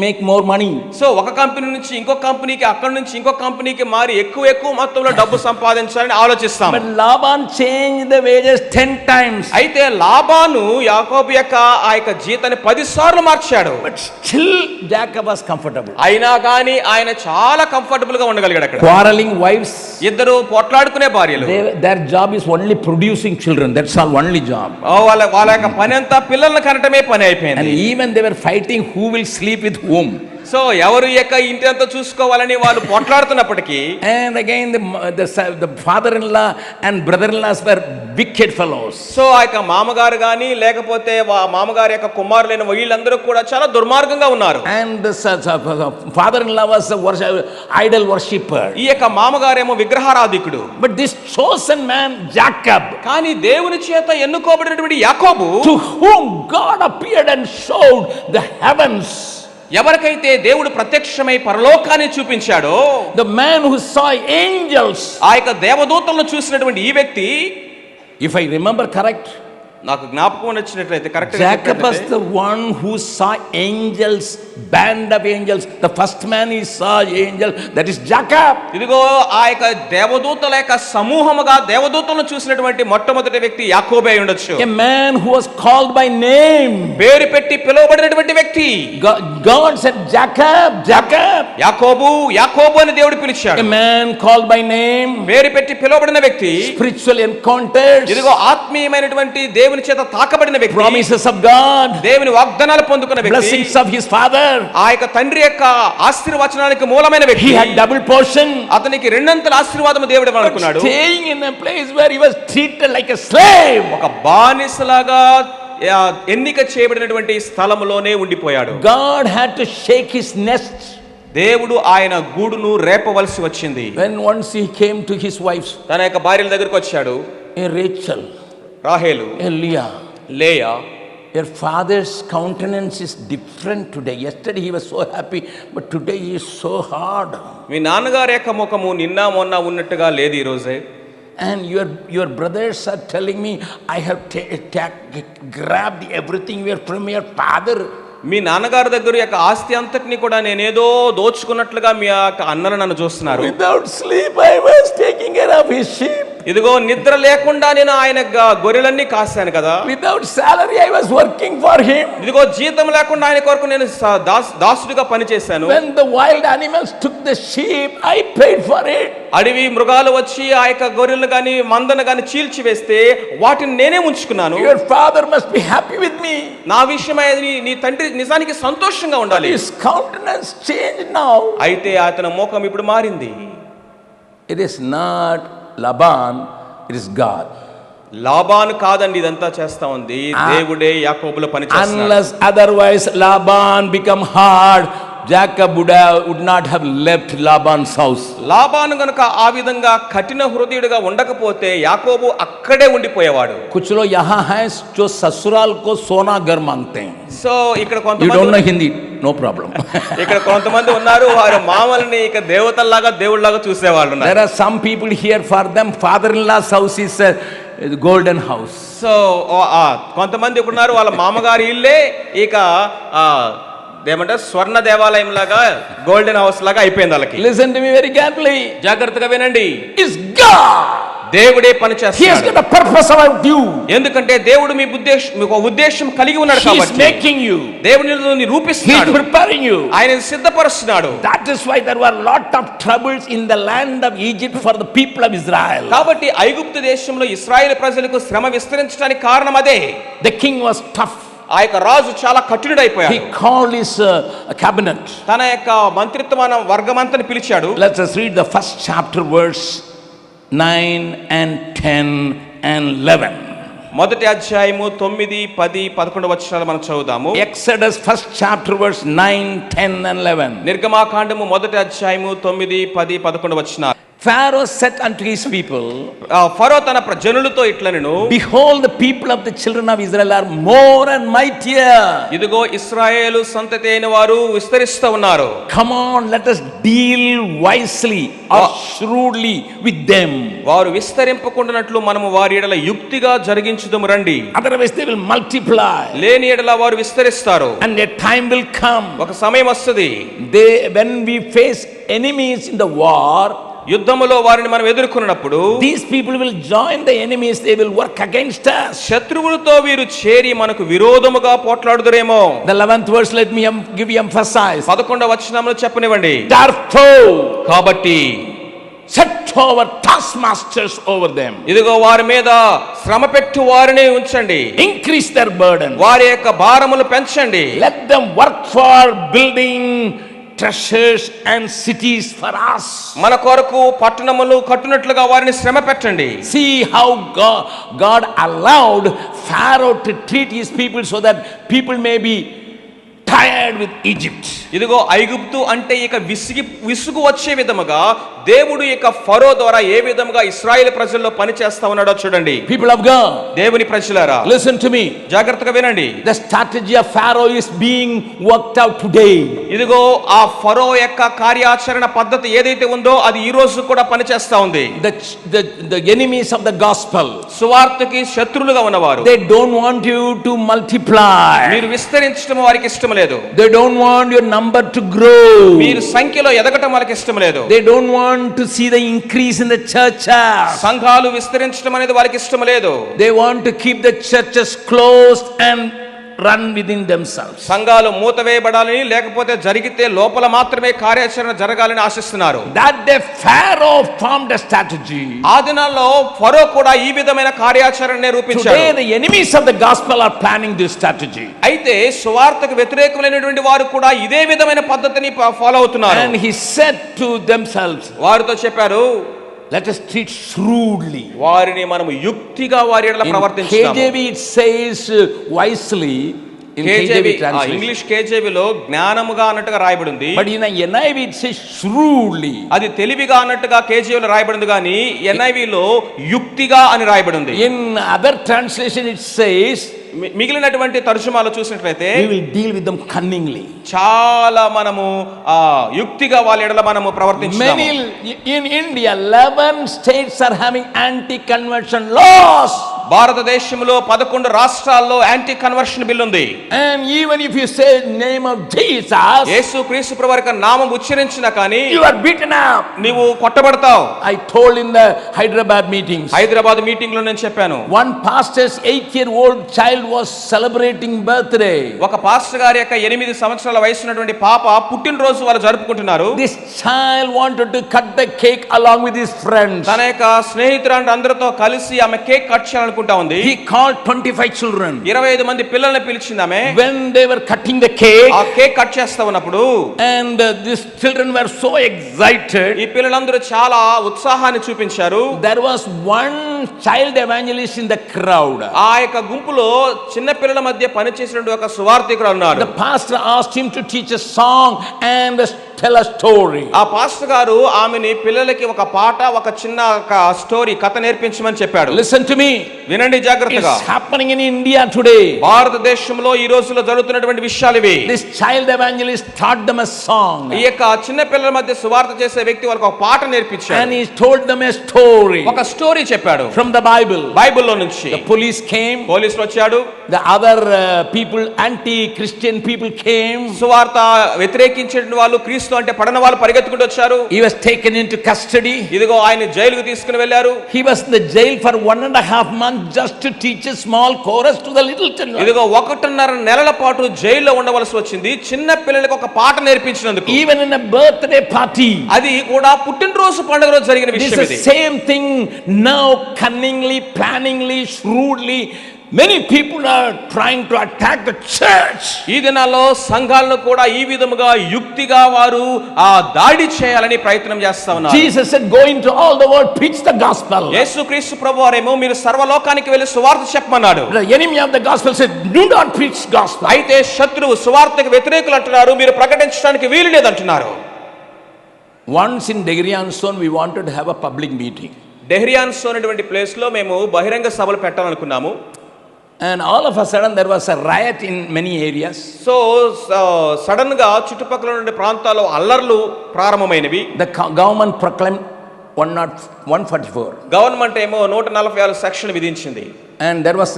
make more money. So ఒక కంపెనీ నుంచి ఇంకో కంపెనీకి, అక్కడ నుంచి ఇంకో కంపెనీకి మారి ఎక్కువ మొత్తంలో డబ్బు సంపాదించాలని ఆలోచిస్తాం. But Laban changed the wages 10 times. అయితే లాబాను యాకోబు యొక్క ఆ యొక్క జీతాన్ని 10 సార్లు మార్చాడు. But still Jacob was comfortable. అయినా కానీ ఆయన చాలా కంఫర్టబుల్ గా ఉండగలిగాడు అక్కడ. Quarreling wives, ఇద్దరు పోట్లాడుకునే భార్యలు. their job is only producing children. That's all, only job. వాళ్ళ యొక్క పని అంతా పిల్లల్ని కనటమే పని And అయిపోయింది. even they were fighting who will sleep with whom. So ఎవరు యొక్క ఇంటి అంతా చూసుకోవాలని వాళ్ళు పోట్లాడుతున్నప్పటికీ, And again the father-in-law and brother-in-laws were wicked fellows. So ఆ యొక్క మామగారు గాని లేకపోతే మామగారి యొక్క కుమారులైన వీళ్ళందరూ కూడా చాలా దుర్మార్గంగా ఉన్నారు. And the father-in-law was a idol worshipper. ఈ యొక్క మామగారేమో విగ్రహారాధికుడు. But this chosen man Jacob, కానీ దేవుని చేత ఎన్నుకోబడినటువంటి యాకోబు, to whom God appeared and showed the heavens, ఎవరికైతే దేవుడు ప్రత్యక్షమై పరలోకాన్ని చూపించాడో, the man who saw angels, ఆ యొక్క దేవదూతలను చూసినటువంటి ఈ వ్యక్తి, if I remember correct, నాకు జ్ఞాపకం వచ్చినట్లయితే correct Jacob was the one who saw angels, band of angels. The first man he saw angel, that is Jacob. ఇదిగో ఆ యొక్క దేవదూతల యొక్క సమూహముగా దేవదూతలను చూసినటువంటి మొట్టమొదటి వ్యక్తి యాకోబే అయి ఉండొచ్చు. A man who was called by name. పేరు పెట్టి పిలువబడినటువంటి వ్యక్తి. God said, Jacob, Jacob. యాకోబు యాకోబు అని దేవుడు పిలిచాడు. A man called by name. పేరు పెట్టి పిలువబడిన వ్యక్తి. Spiritual encounters. ఇదిగో ఆత్మీయమైనటువంటి దేవుని చేత తాకబడిన వ్యక్తి. Promises of God. దేవుని వాగ్దానాలు పొందుకున్న వ్యక్తి. Blessings of his father. ఆ యొక్క తండ్రి యొక్క ఆశీర్వచనానికి మూలమైన వ్యక్తి. He had double portion. అతనికి రెండంతల ఆశీర్వాదము దేవుడు ఇవ్వాలనుకున్నాడు. Staying in a place where he was treated like a slave. ఒక బానిసలాగా ఎన్నిక చేయబడినటువంటి స్థలములోనే ఉండిపోయాడు. God had to shake his nest. దేవుడు ఆయన గూడును రేపవలసి వచ్చింది. When once he came to his wives, తన యొక్క భార్యల దగ్గరికి వచ్చాడు. Rachel, రాహేలు, Leah, Leah, your father's countenance is different today. Yesterday he was so happy, but today he is so hard. మీ నాన్నగారి యొక్క ముఖము నిన్న మొన్న ఉన్నట్టుగా లేదు ఈ రోజే. And your brothers are telling me, I have grabbed everything from your father. మీ నాన్నగారి దగ్గర యొక్క ఆస్తి అంతటిని కూడా నేనేదో దోచుకున్నట్లుగా మీ యొక్క అన్నలు నన్ను చూస్తున్నారు. Without sleep I was taking care of his sheep. ఇదిగో నిద్ర లేకుండా నేను ఆయన గొర్రెలన్నీ కాశాను కదా. Without salary I was working for him. ఇదిగో జీతం లేకుండా ఆయన కొరకు నేను దాసుడిగా పని చేశాను. When the wild animals took the sheep, I paid for it. అడవి మృగాలు వచ్చి ఆ యొక్క గొర్రెలను గాని మందను గాని చీల్చి వేస్తే వాటిని నేనే ఉంచుకున్నాను. Your father must be happy with me. నా విషయమై నీ తండ్రి నిజానికి సంతోషంగా ఉండాలి. His countenance changed now. అయితే అతని ముఖం ఇప్పుడు మారింది. It is not Laban, it is God. Laban కాదండి ఇదంతా చేస్తా ఉంది, దేవుడే యాకోబులో పని చేస్తున్నాడు. Unless otherwise Laban become hard, Jacob would not have left Laban's house. Laban గనుక ఆ విధంగా కఠిన హృదయుడిగా ఉండకపోతే యాకోబు అక్కడే ఉండిపోయేవాడు. कुछ लोग यहाँ हैं जो ससुराल को सोना घर मांगते हैं. సో ఇక్కడ You don't know కొంతమంది Hindi, no problem. ఇక్కడ కొంతమంది ఉన్నారు, వారు మామల్ని ఇక దేవతల్లాగా దేవుళ్ళలాగా చూసేవాళ్ళు ఉన్నారు. There are some people here, for them father-in-law's house is a golden house. So కొంతమంది ఉన్నారు, వాళ్ళ మామగారి ఇల్లే ఇక ఏమంటారు స్వర్ణ దేవాలయం లాగా, గోల్డెన్ హౌస్ లాగా అయిపోయింది వాళ్ళకి. Listen to me very carefully. జాగ్రత్తగా వినండి. It's God. దేవుడే పని He has చేస్తాడు. got a purpose about you. ఎందుకంటే దేవుడు మీకు ఉద్దేశం కలిగి ఉన్నాడు He is కాబట్టి. making you. దేవుడు నిన్ను He is రూపిస్తున్నాడు, preparing you. ఆయన సిద్ధపరుస్తున్నాడు. That is why there were lot of troubles in the land of Egypt for the people of Israel. కాబట్టి ఐగుప్తు దేశంలో ఇశ్రాయేలు ప్రజలకు శ్రమ విస్తరించడానికి కారణం అదే. The king was tough. ఆ యొక్క రాజు చాలా కఠినుడైపోయాడు. He called his cabinet. తన యొక్క మంత్రిత్వ వర్గమంతని పిలిచాడు. Let us read the first chapter, verse 9 and 10 and 11. మొదటి అధ్యాయము 9, 10, 11 వచనాలు మనం చదువుదాము. Exodus first chapter, verse 9, 10 and 11. నిర్గమాకాండము మొదటి అధ్యాయము 9, 10, 11 వచనాలు. Pharaoh said unto his people, ఫరో తన జనులతో ఇట్లనెను, behold, the people of the children of Israel are more and mightier. ఇదిగో ఇశ్రాయేలు సంతతి అయిన వారు విస్తరిస్తూ ఉన్నారు. Come on, let us deal wisely or shrewdly with them. వారు విస్తరింపకుండానట్లు మనము వారి ఎడల యుక్తిగా జరిగించుదము రండి. Otherwise they will multiply. లేని ఎడల వారు విస్తరిస్తారు. And a time will come, ఒక సమయం వస్తది, when we face enemies in the war, యుద్ధములో వారిని మనం ఎదుర్కొన్నప్పుడు these people will join the enemies, they will work against us. శత్రువులతో వీరు చేరి మనకు విరోధముగా పోట్లాడుదురేమో. The 11th verse, let me give you emphasize. 11వ వచనంలో చెప్పనివ్వండి. Therefore, కాబట్టి set over taskmasters over them. ఇదిగో వారి మీద శ్రమ పెట్టు వారిని ఉంచండి. Increase their burden. వారి యొక్క భారములు పెంచండి. Let them work for building treasures and cities for us. మన కొరకు పట్టణములు కట్టునట్లుగా వారిని శ్రమ పెట్టండి. See how God allowed Pharaoh to treat his people so that people may be tired with Egypt. ఇదిగో ఐగుప్తు అంటే ఇక విసుగు వచ్చే విధముగా దేవుడు ఇక ఫరో ద్వారా ఏ విధంగా ఇశ్రాయేలు ప్రజల్లో పని చేస్తా ఉన్నాడో చూడండి. People of God, దేవుని ప్రజలారా listen to me. జాగ్రత్తగా వినండి. The strategy of Pharaoh is being worked out today. ఇదిగో ఆ ఫరో యొక్క కార్యాచరణ పద్ధతి ఏదైతే ఉందో అది ఈ రోజు కూడా పని చేస్తా ఉంది. The enemies of the gospel, సువార్తకి శత్రులుగా ఉన్నవారు, they don't want you to multiply. మీరు విస్తరించడం వారికి ఇష్టం లేదు. They don't want your number to grow. మీరు సంఖ్యలో ఎదగటం వాళ్ళకి ఇష్టం లేదు. They don't want to see the increase in the churches. సంఘాలు విస్తరించడం అనేది వారికి ఇష్టం లేదు. They want to keep the churches closed and run within themselves. సంఘాలు మూతవేయబడాలని, లేకపోతే జరిగితే లోపల మాత్రమే కార్యాచరణ జరగాలని ఆశిస్తున్నారు. That day Pharaoh formed a strategy. ఆ దినాల్లో ఫరో కూడా ఈ విధమైన కార్యాచరణనే రూపించాడు. Today the enemies of the gospel are planning this strategy. అయితే సువార్తకు వ్యతిరేకమైనటువంటి వారు కూడా ఇదే విధమైన పద్ధతిని ఫాలో అవుతున్నారు. And he said to themselves, వారితో చెప్పారు, let us treat shrewdly. వారిని మనము యుక్తిగా వారి ఎడల In ప్రవర్తించాలి. KJV it says wisely. In KJV translation. English కేజేవిలో జ్ఞానముగా అన్నట్టుగా రాయబడి ఉంది. But in NIV it says shrewdly. అది తెలివిగా అన్నట్టుగా కేజీలో రాయబడింది, కానీ ఎన్ఐవిలో యుక్తిగా అని రాయబడి ఉంది. In other translation it says మిగిలినటువంటి తర్జుమాలో చూసినట్లయితే we will deal with them cunningly. చాలా మనము యుక్తిగా వాళ్ళ ఎడల మనము ప్రవర్తించాము. Many in India 11 states are having anti conversion laws. భారతదేశంలో 11 రాష్ట్రాల్లో యాంటీ కన్వర్షన్ బిల్ ఉంది. And even if you say name of Jesus, యేసుక్రీస్తు ప్రభువు యొక్క నామం ఉచ్చరించినా కానీ you are beaten up. నీవు కొట్టబడతావు. I told in the Hyderabad meetings, Hyderabad meeting లో నేను చెప్పాను. one pastor's 8-year-old child was celebrating birthday. ఒక పాస్టర్ గారి యొక్క 8 సంవత్సరాల వయసు ఉన్నటువంటి పాప పుట్టినరోజు వాళ్ళు జరుపుకుంటున్నారు. This child wanted to cut the cake along with his friends. తన యొక్క స్నేహితురాండ్రు అందరితో కలిసి ఆమె కేక్ కట్ చేయాలనుకుంటా ఉంది. He called 25 children. 25 మంది పిల్లల్ని పిలిచింది ఆమె. When they were cutting the cake, ఆ కేక్ కట్ చేస్తా ఉన్నప్పుడు and these children were so excited, ఈ పిల్లలందరూ చాలా ఉత్సాహాన్ని చూపించారు. there was one child evangelist in the crowd. ఆ యొక్క గుంపులో చిన్న పిల్లల మధ్య పనిచేసినటువంటి ఒక సువార్థికుడు ఉన్నాడు. The pastor asked him to teach a song and tell a story. ఆ పాస్టర్ గారు ఆమెని పిల్లలకి ఒక పాట, ఒక చిన్న స్టోరీ, కథ నేర్పించమని చెప్పాడు. Listen to me. వినండి జాగ్రత్తగా. It's happening in India today. భారతదేశంలో ఈ రోజుల్లో జరుగుతున్నటువంటి విషయాలు ఇవి. This child evangelist taught them a song. ఈ యొక్క చిన్న పిల్లల మధ్య సువార్త చేసే వ్యక్తి వాళ్ళకి ఒక పాట నేర్పించాడు. And he told them a story. ఒక స్టోరీ చెప్పాడు From the Bible. బైబిల్లో నుంచి. The police came. పోలీసులు వచ్చాడు. The other people, anti-Christian people came. సువార్త వ్యతిరేకించిన వాళ్ళు, క్రీస్తు అంటే పడన వాళ్ళు పరిగెత్తుకుంటూ వచ్చారు. He was taken into custody. ఇదిగో ఆయన జైలుకు తీసుకుని వెళ్ళారు. He was in the jail for 1.5 months just to teach a small chorus to the little children. ఇదిగో 1.5 నెలల పాటు జైల్లో ఉండవలసి వచ్చింది చిన్న పిల్లలకు ఒక పాట నేర్పించినందుకు. Even in a birthday party. అది కూడా పుట్టినరోజు పండుగ రోజు జరిగిన This విషయం is ఇది. the same thing now, cunningly, planningly, shrewdly. Many people are trying to attack the church. ఈ దినాల్లో సంఘాలను కూడా ఈ విధముగా యుక్తిగా వారు దాడి చేయాలని ప్రయత్నం చేస్తా ఉన్నారు. Jesus said, go into all the world, preach the gospel. యేసుక్రీస్తు ప్రభువారేమో మీరు సర్వలోకానికి వెళ్ళి సువార్త చెప్పమన్నాడు. The enemy of the gospel said, do not preach gospel. అయితే శత్రువు సువార్తకు వ్యతిరేకులు అంటున్నారు, మీరు ప్రకటించడానికి వీలు లేదంటున్నారు. Once in Degriansone we wanted to have a public meeting. డెహ్రియాన్సోన్ అనేటువంటి ప్లేస్ లో మేము బహిరంగ సభలు పెట్టాలనుకున్నాము. And all of a sudden there was a riot in many areas. So sudden గా చుట్టుపక్కల ఉండే ప్రాంతాల్లో అల్లర్లు ప్రారంభమైనవి. The government proclaimed 144. గవర్నమెంట్ ఏమో 144 సెక్షన్ విధించింది. And there was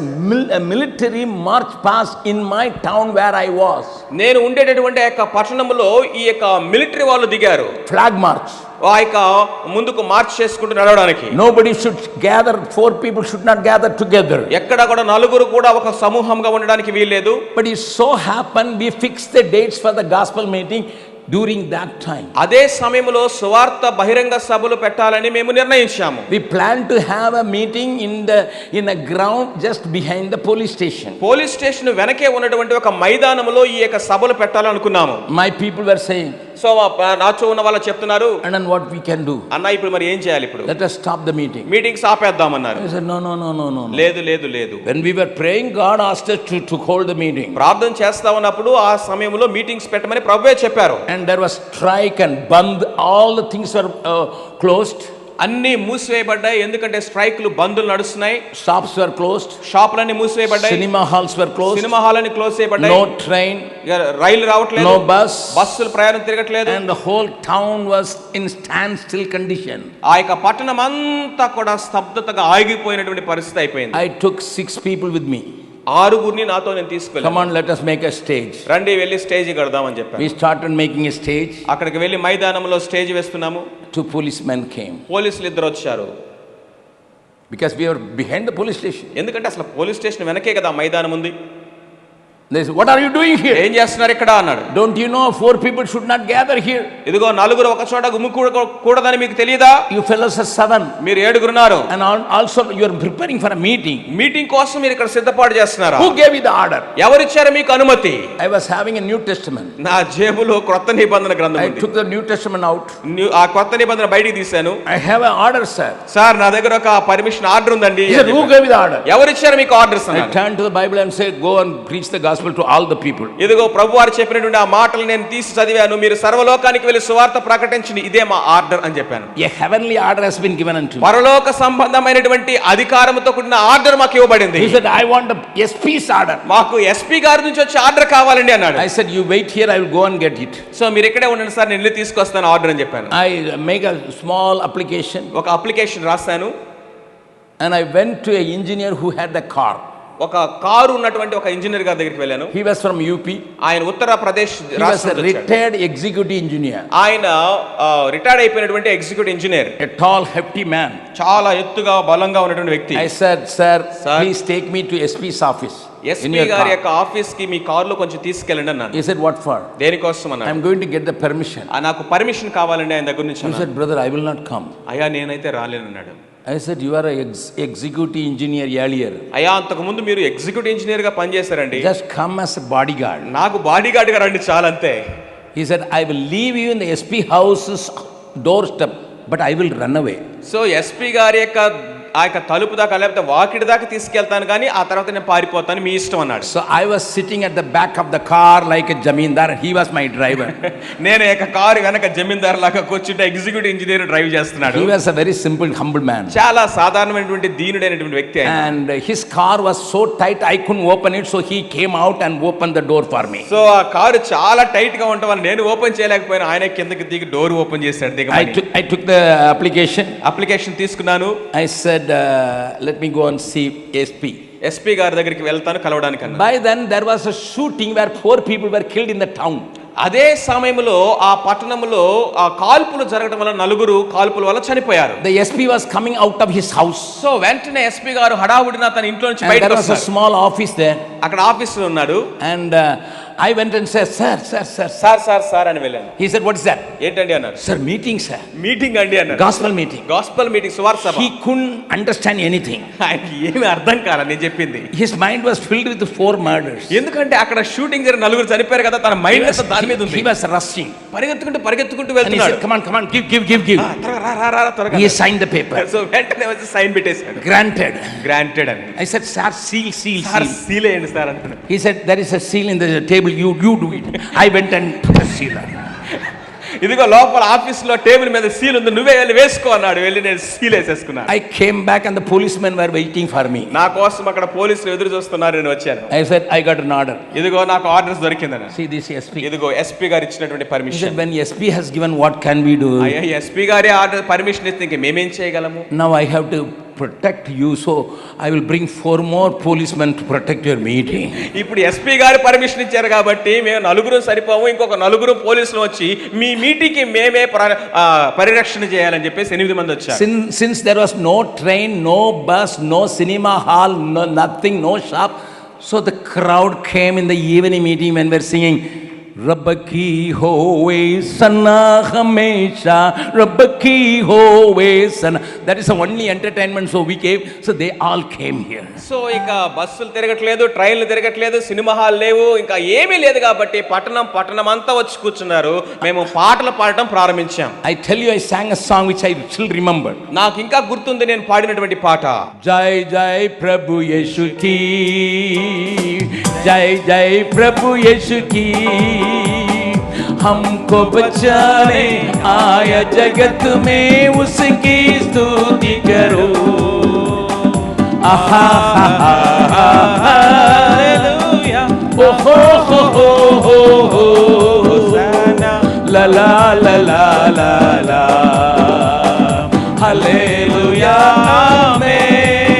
a military march past in my town where I was. నేను ఉండేటటువంటి యొక్క పట్టణంలో ఈ యొక్క మిలిటరీ వాళ్ళు దిగారు. Flag march. ఆ యొక్క ముందుకు మార్చ్ చేసుకుంటూ నడవడానికి. Nobody should gather, 4 people should not gather together. ఎక్కడ కూడా నలుగురు కూడా ఒక సమూహంగా ఉండడానికి వీల్లేదు. But it so happened we fixed the dates for the gospel meeting during that time. అదే సమయంలో సువార్త బహిరంగ సభలు పెట్టాలని మేము నిర్ణయించాము. We planned to have a meeting in a ground just behind the police station. Police station వెనకే ఉన్నటువంటి ఒక మైదానంలో ఈ యొక్క సభలు పెట్టాలనుకున్నాము. My people were saying, so నాతో ఉన్న వాళ్ళు చెప్తున్నారు, and then what we can do? అన్న ఇప్పుడు మరి ఏం చేయాలి, ఇప్పుడు Let us stop the meeting. Meetings ఆపేద్దామన్నారు. I said, no. లేదు లేదు లేదు. When we were praying, God asked us to hold the meeting. ప్రార్థన చేస్తా ఉన్నప్పుడు ఆ సమయంలో మీటింగ్స్ పెట్టమని ప్రభువే చెప్పారు. And there was strike and band, all the things were closed. అన్ని మూసివేయబడ్డాయి, ఎందుకంటే స్ట్రైక్లు బందులు నడుస్తున్నాయి. Shops were closed. షాపులన్నీ మూసివేయబడ్డాయి. Cinema halls were closed. Cinema హాల్ని క్లోజ్ చేయబడ్డాయి. No train. రైలు రావట్లేదు. No bus. బస్సులు ప్రయాణం తిరగట్లేదు. And the whole town was in standstill condition. ఆ యొక్క పట్టణం అంతా కూడా స్తబ్దతగా ఆగిపోయినటువంటి పరిస్థితి అయిపోయింది. I took 6 people with me. 6గురిని నాతో నేను తీసుకెళ్ళాను. Come on, let us make a stage. రండి వెళ్ళి స్టేజ్ కడదామని చెప్పాను. We started making a stage. అక్కడికి వెళ్ళి మైదానంలో స్టేజ్ వేస్తున్నాము. 2 policemen came. పోలీసులు ఇద్దరు వచ్చారు. Because we were behind the police station. ఎందుకంటే అసలు పోలీస్ స్టేషన్ వెనకే కదా మైదానం ఉంది. They said, what are you doing here? ఏం చేస్తున్నారు ఇక్కడ అన్నాడు. Don't you know 4 people should not gather here? ఇదిగో 4 ఒక చోట గుమికూడదని మీకు తెలియదా? You fellows are 7. మీరు 7గురున్నారు. And also you are preparing for a meeting. Meeting కోసం మీరు ఇక్కడ సిద్ధపాటు చేస్తున్నారా? Who gave you the order? ఎవరిచ్చారు మీకు అనుమతి? I was having a New Testament. నా జేబులో క్రొత్త నిబంధన గ్రంథం I ఉంది. took the New Testament out. ఆ కొత్త నిబంధన బయటికి తీశాను. I have an order, sir. Sir నా దగ్గర ఒక పర్మిషన్ ఆర్డర్ ఉందండి. He said, who gave you the order? ఎవరిచ్చారు మీకు ఆర్డర్స్ I అన్నాడు. turned to the Bible and said, go and preach the gospel to all the people. ఇదిగో ప్రభువారు చెప్పినటువంటి ఆ మాటలు నేను తీసి చదివాను. మీరు సర్వలోకానికి వెళ్ళి సువార్త ప్రకటించండి, ఇదే మా ఆర్డర్ అని చెప్పాను. A heavenly order has been given unto me. పరలోక సంబంధమైనటువంటి అధికారంతో కూడిన ఆర్డర్ మాకు ఇవ్వబడింది. He said, I want the SP's order. మాకు ఎస్పీ గారి నుంచి వచ్చే ఆర్డర్ కావాలండి అన్నాడు. I said, you wait here, I will go and get it. So మీరు ఇక్కడే ఉండండి సార్, నేను వెళ్ళి తీసుకొస్తాను ఆర్డర్ అని చెప్పాను. I make a small application. ఒక అప్లికేషన్ రాశాను. And I went to an engineer who had the car. ఒక కారు ఉన్నటువంటి ఒక ఇంజనీర్ గారి దగ్గరికి వెళ్ళాను. He was from UP. ఆయన Uttar Pradesh He was a retired executive engineer. ఆయన రిటైర్డ్ అయిపోయినటువంటి executive engineer. A tall, hefty man. చాలా ఎత్తుగా బలంగా ఉన్నటువంటి వ్యక్తి. I said, sir, please take me to SP's office. SP గారి యొక్క ఆఫీస్ కి మీ కారులో కొంచెం తీసుకెళ్ళండి అన్నాను. He said, what for? దేనికోసం అన్నాడు. I'm going to get the permission. నాకు పర్మిషన్ కావాలండి ఆయన దగ్గర నుంచి. He said, brother, I will not come. అయ్యా నేనైతే రాలేను అన్నాడు. I said, you are a executive engineer earlier. అయ్యా అంతకు ముందు మీరు ఎగ్జిక్యూటివ్ ఇంజనీర్ గా పనిచేశారండి. Just come as a bodyguard. నాకు బాడీగార్డ్ గా రండి చాలంతే. He said, I will leave you in the SP house's doorstep, but I will run away. So SP గారి యొక్క ఆ యొక్క తలుపు దాకా లేకపోతే వాకిడి దాకా తీసుకెళ్తాను కానీ ఆ తర్వాత నేను పారిపోతాను, మీ ఇష్టం అన్నాడు. So I was sitting at the back of the car like a jamindar and he was my driver. నేను ఒక కారు వెనక జమీందార్ లాగా కూర్చుంటే ఎగ్జిక్యూటివ్ ఇంజనీర్ డ్రైవ్ చేస్తున్నాడు. He was a very simple, humble man. చాలా సాధారణమైనటువంటి దీనుడైనటువంటి వ్యక్తి ఆయన. And his car was so tight I couldn't open it, so he came out and opened the door for me. So ఆ car చాలా tight గా ఉండటం వల్ల నేను ఓపెన్ చేయలేకపోయినా ఆయన కిందకి దిగి డోర్ ఓపెన్ చేశాడు. I took the application. Application తీసుకున్నాను. I said, let me go and see SP. SP గారి దగ్గరికి వెళ్తాను కలవడానికి అన్నాను. By then there was a shooting where 4 people were killed in the town. అదే సమయంలో ఆ పట్టణంలో ఆ కాల్పులు జరగడం వల్ల 4 కాల్పుల వల్ల చనిపోయారు. The SP was coming out of his house. So వెంటనే ఎస్పీ గారు హడావుడిన తన ఇంట్లో నుంచి బయటకు there was a small office there. అక్కడ ఆఫీసులో ఉన్నాడు. And I went and said, sir. Sir అని వెళ్ళాను. He said, what is that? ఏంటండి అన్నారు. Sir, meeting, sir. మీటింగ్ అండి అన్నారు. Gospel meeting. గాస్పెల్ మీటింగ్ సువార్త సభ. He couldn't understand anything. ఆయనకి ఏమీ అర్థం కాల నేను చెప్పింది. His mind was filled with 4 murders. ఎందుకంటే అక్కడ షూటింగ్ జరిగిన 4 చనిపోయారు కదా, తన మైండ్ అంతా దాని మీద ఉంది. He was rushing. పరిగెత్తుకుంటూ And he వెళ్తున్నాడు. said, come on, give. త్వరగా రా త్వరగా. He signed the paper. So వెంటనే వచ్చి సైన్ పెట్టేశాడు. Granted అని. I said, sir, seal. Sir seal వేయండి సార్ అంటున్నాడు. He said, there is a seal in the table, you do it. I went and put a seal on. ఇదిగో లోపల ఆఫీసులో table మీద సీల్ ఉంది, నువ్వే వెళ్ళి వేసుకో అన్నాడు. వెళ్ళి నేను seal వేసేసుకున్నా. I came back and the policemen were waiting for me. నా కోసం అక్కడ పోలీసులు ఎదురు చూస్తున్నారు, నేను వచ్చాను. I said, I got an order. ఇదిగో నాకు ఆర్డర్స్ దొరికిందన్న. See this SP. ఇదిగో ఎస్పీ గారు ఇచ్చినటువంటి He said, permission. when SP has given, what can we do? అయ్యా ఎస్పీ గారే ఆర్డర్ పర్మిషన్ ఇస్తే ఇంక మేమేం చేయగలము. Now I have to protect you, so I will bring 4 more policemen to protect your meeting. ఇప్పుడు SP గారు permission ఇచ్చారు కాబట్టి మేము 4 సరిపోము, ఇంకొక 4 పోలీసులు వచ్చి మీ మీటింగ్కి మేమే పరిరక్షణ చేయాలని చెప్పేసి 8 మంది వచ్చారు. Since there was no train, no bus, no cinema hall, nothing, no shop, so the crowd came in the evening meeting when we were singing, रब की होवे सना हमेशा, रब की होवे सना. That is the only entertainment, so we came, so they all came here. So ఇక బస్సులు తిరగట్లేదు, ట్రైన్లు తిరగట్లేదు, సినిమా హాల్ లేవు, ఇంకా ఏమీ లేదు కాబట్టి పట్టణం అంతా వచ్చి కూర్చున్నారు. మేము పాటలు పాడటం ప్రారంభించాం. I tell you, I sang a song which I still remember. నాకు ఇంకా గుర్తుంది నేను పాడినటువంటి పాట. జై జై ప్రభు యేసు की, జై జై ప్రభు యేసు की, हमको बचाने आया जगत में उसकी स्तुति करो। आहा हालेलुया ओ हो ला ला ला ला ला ला hallelujah amen.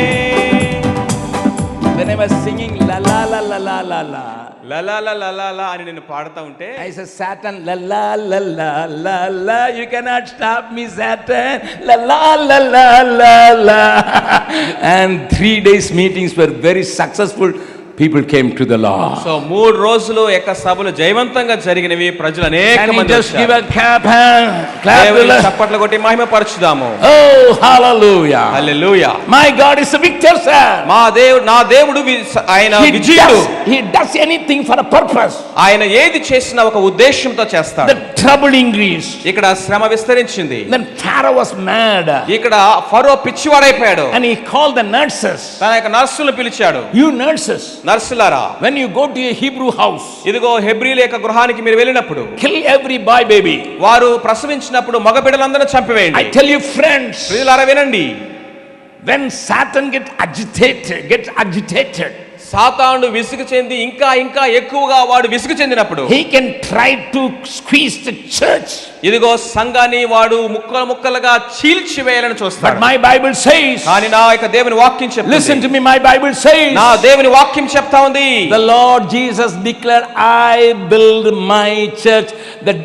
When I was singing la la la la la la la, లలా అని నేను పాడుతా ఉంటే I said, Satan, la la la la la la, you cannot stop me, Satan, la la la la la la. And 3 days meetings were very successful. People came to the Lord. So 3 రోజులు యొక్క సభలు జయవంతంగా జరిగినవి. ప్రజలు అనేక Can you మంది just give వచ్చారు. a clap to the Lord? చప్పట్లు కొట్టి మహిమ పరచుదాము. Oh, hallelujah. Hallelujah. My God is a victor, sir. నా దేవుడు ఆయన విజయుడు. He does anything for a purpose. ఆయన ఏది చేసినా ఒక ఉద్దేశంతో చేస్తాడు. The trouble increased. ఇక్కడ శ్రమ విస్తరించింది. Then Pharaoh was mad. ఇక్కడ ఫరో పిచ్చివాడైపోయాడు. And he called the nurses. తన యొక్క నర్సులను పిలిచాడు. You nurses, నర్సులారా, when you go to a Hebrew house, ఇదిగో హెబ్రీల యొక్క గృహానికి మీరు వెళ్ళినప్పుడు kill every boy baby. వారు ప్రసవించినప్పుడు మగ బిడ్డలందరినీ చంపివేయండి. I tell you friends, ప్రియులారా వినండి, when Satan gets agitated, సాతానుడు విసుగు చెంది ఇంకా ఎక్కువగా వాడు విసుగు చెందినప్పుడు he can try to squeeze the church. ఇదిగో సంఘాన్ని వాడు ముక్కలుగా చీల్చివేయాలని But చూస్తాడు. my Bible says, కానీ నా యొక్క దేవుని వాక్యం చెప్తుంది. listen to me, my Bible says, నా దేవుని వాక్యం చెప్తా ఉంది. the Lord Jesus declared, I build my church, that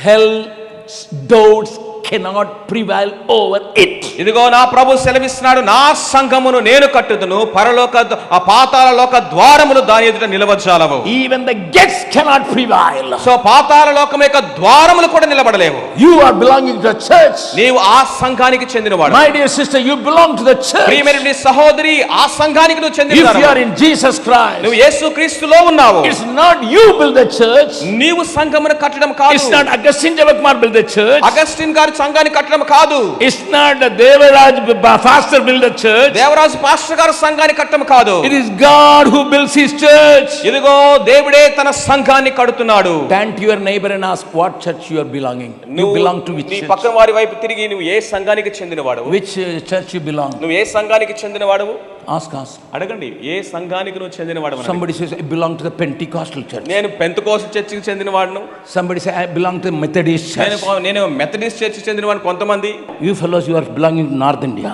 hell's doors cannot prevail over it. ఇదిగో నా ప్రభు సెలవిస్తున్నాడు, నా సంఘమును నేను కట్టుదును, పరలోక ఆ పాతాళ లోక ద్వారములు దాని ఎదుట నిలవజాలవు. Even the gates cannot prevail. So పాతాళ లోకం యొక్క ద్వారములు కూడా నిలబడలేవు. You are belonging to the church. నీవు ఆ సంఘానికి చెందినవాడు. My dear sister, you belong to the church. ప్రియమైన సహోదరి, ఆ సంఘానికి నువ్వు If చెందినవాడు. you are in Jesus Christ, నువ్వు యేసుక్రీస్తులో ఉన్నావు. it's not you build the church. నీవు సంఘమును కట్టడం కాదు. It's not Augustine Javakumar build the church. Augustine గారు సంఘాన్ని కట్టడం కాదు. It's not the Devaraj pastor build the church. Devaraju pastor గారు సంఘాన్ని కట్టడం కాదు. It is God who builds his church. ఇదిగో దేవుడే తన సంఘాన్ని కడుతున్నాడు. Turn to your neighbor and ask what church you are belonging. You belong to which నీ church? పక్కన వారి వైపు తిరిగి నువ్వు ఏ సంఘానికి చెందినవాడు? Which church you belong? నువ్వు ఏ సంఘానికి చెందినవాడు? Ask. అడగండి, ఏ సంఘానికి నువ్వు చెందినవాడు? Somebody says, I belong to the Pentecostal church. నేను పెంతెకోస్తు చర్చికి చెందినవాడును. Somebody say, I belong to the Methodist church. నేను మెథడిస్ట్ చర్చికి చెందినవాడు. కొంతమంది You fellows, you are belonging to North India.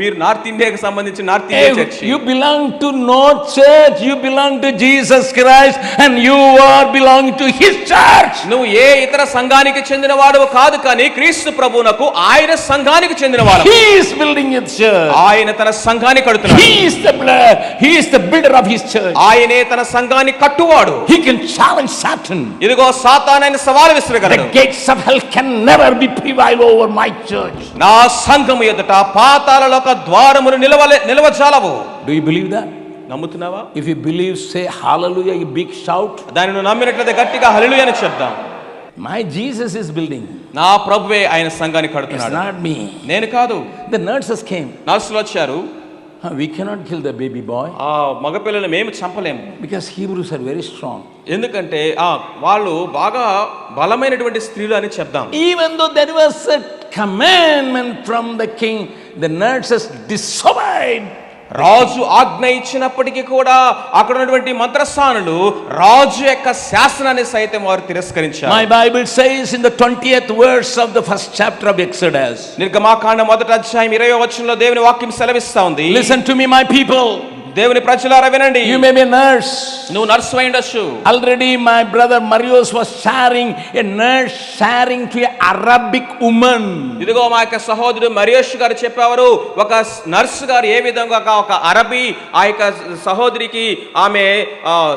మీరు నార్త్ ఇండియాకి సంబంధించి north India church. You belong to North Church. You belong to Jesus Christ, and you are belonging to His church. నువ్వు ఏ ఇతర సంఘానికి చెందినవాడు కాదు, కానీ క్రీస్తు ప్రభువునకు ఆయన సంఘానికి చెందినవాడు. He is building His church. ఆయన తన సంఘాన్ని కడుతున్నాడు. He is the builder of His church. ఆయనే తన సంఘాన్ని కట్టువాడు. He can challenge Satan. ఇదిగో సాతానైన సవాలు విసరగలడు. The gates of hell can never be prevail over my church. నా సంఘము ఎదుట పాతాళ లోక ద్వారములు నిలవజాలవు. Do you believe that? నమ్ముతున్నావా? If you believe, say hallelujah, a big shout. దానిని నమ్మినట్లయితే గట్టిగా హల్లెలూయా అని చెప్దాం. My Jesus is building. నా ప్రభువే ఆయన సంఘాన్ని It's కడుతున్నాడు, not me. నేను కాదు. The nurses came. నర్సులు వచ్చారు. We cannot kill the baby boy ఆ మగపిల్లలు మేము చంపలేము. because Hebrews are very strong. ఎందుకంటే వాళ్ళు బాగా బలమైనటువంటి స్త్రీలు అని చెప్దాం. Even though there was a commandment from the king, the nurses disobeyed. రాజు ఆజ్ఞ ఇచ్చినప్పటికీ కూడా అక్కడ ఉన్నటువంటి మంత్రస్థానులు రాజు యొక్క శాసనాన్ని సైతం వారు తిరస్కరించారు. My Bible says in the 20th verse of the first chapter of Exodus. నిర్గమాకాండం 1వ అధ్యాయం 20వ వచనంలో దేవుని వాక్యం సెలవిస్తా ఉంది. Listen to me, my people. దేవుని ప్రజలారా వినండి. You may be a nurse. నువ్వు నర్సు అయి ఉండొచ్చు. Already my brother Marius was sharing a nurse sharing to an Arabic woman. ఇదిగో మా యొక్క సహోదరుడు మరియోష్ గారు చెప్పేవారు, ఒక నర్సు గారు ఏ విధంగా ఒక అరబీ ఆ యొక్క సహోదరికి ఆమె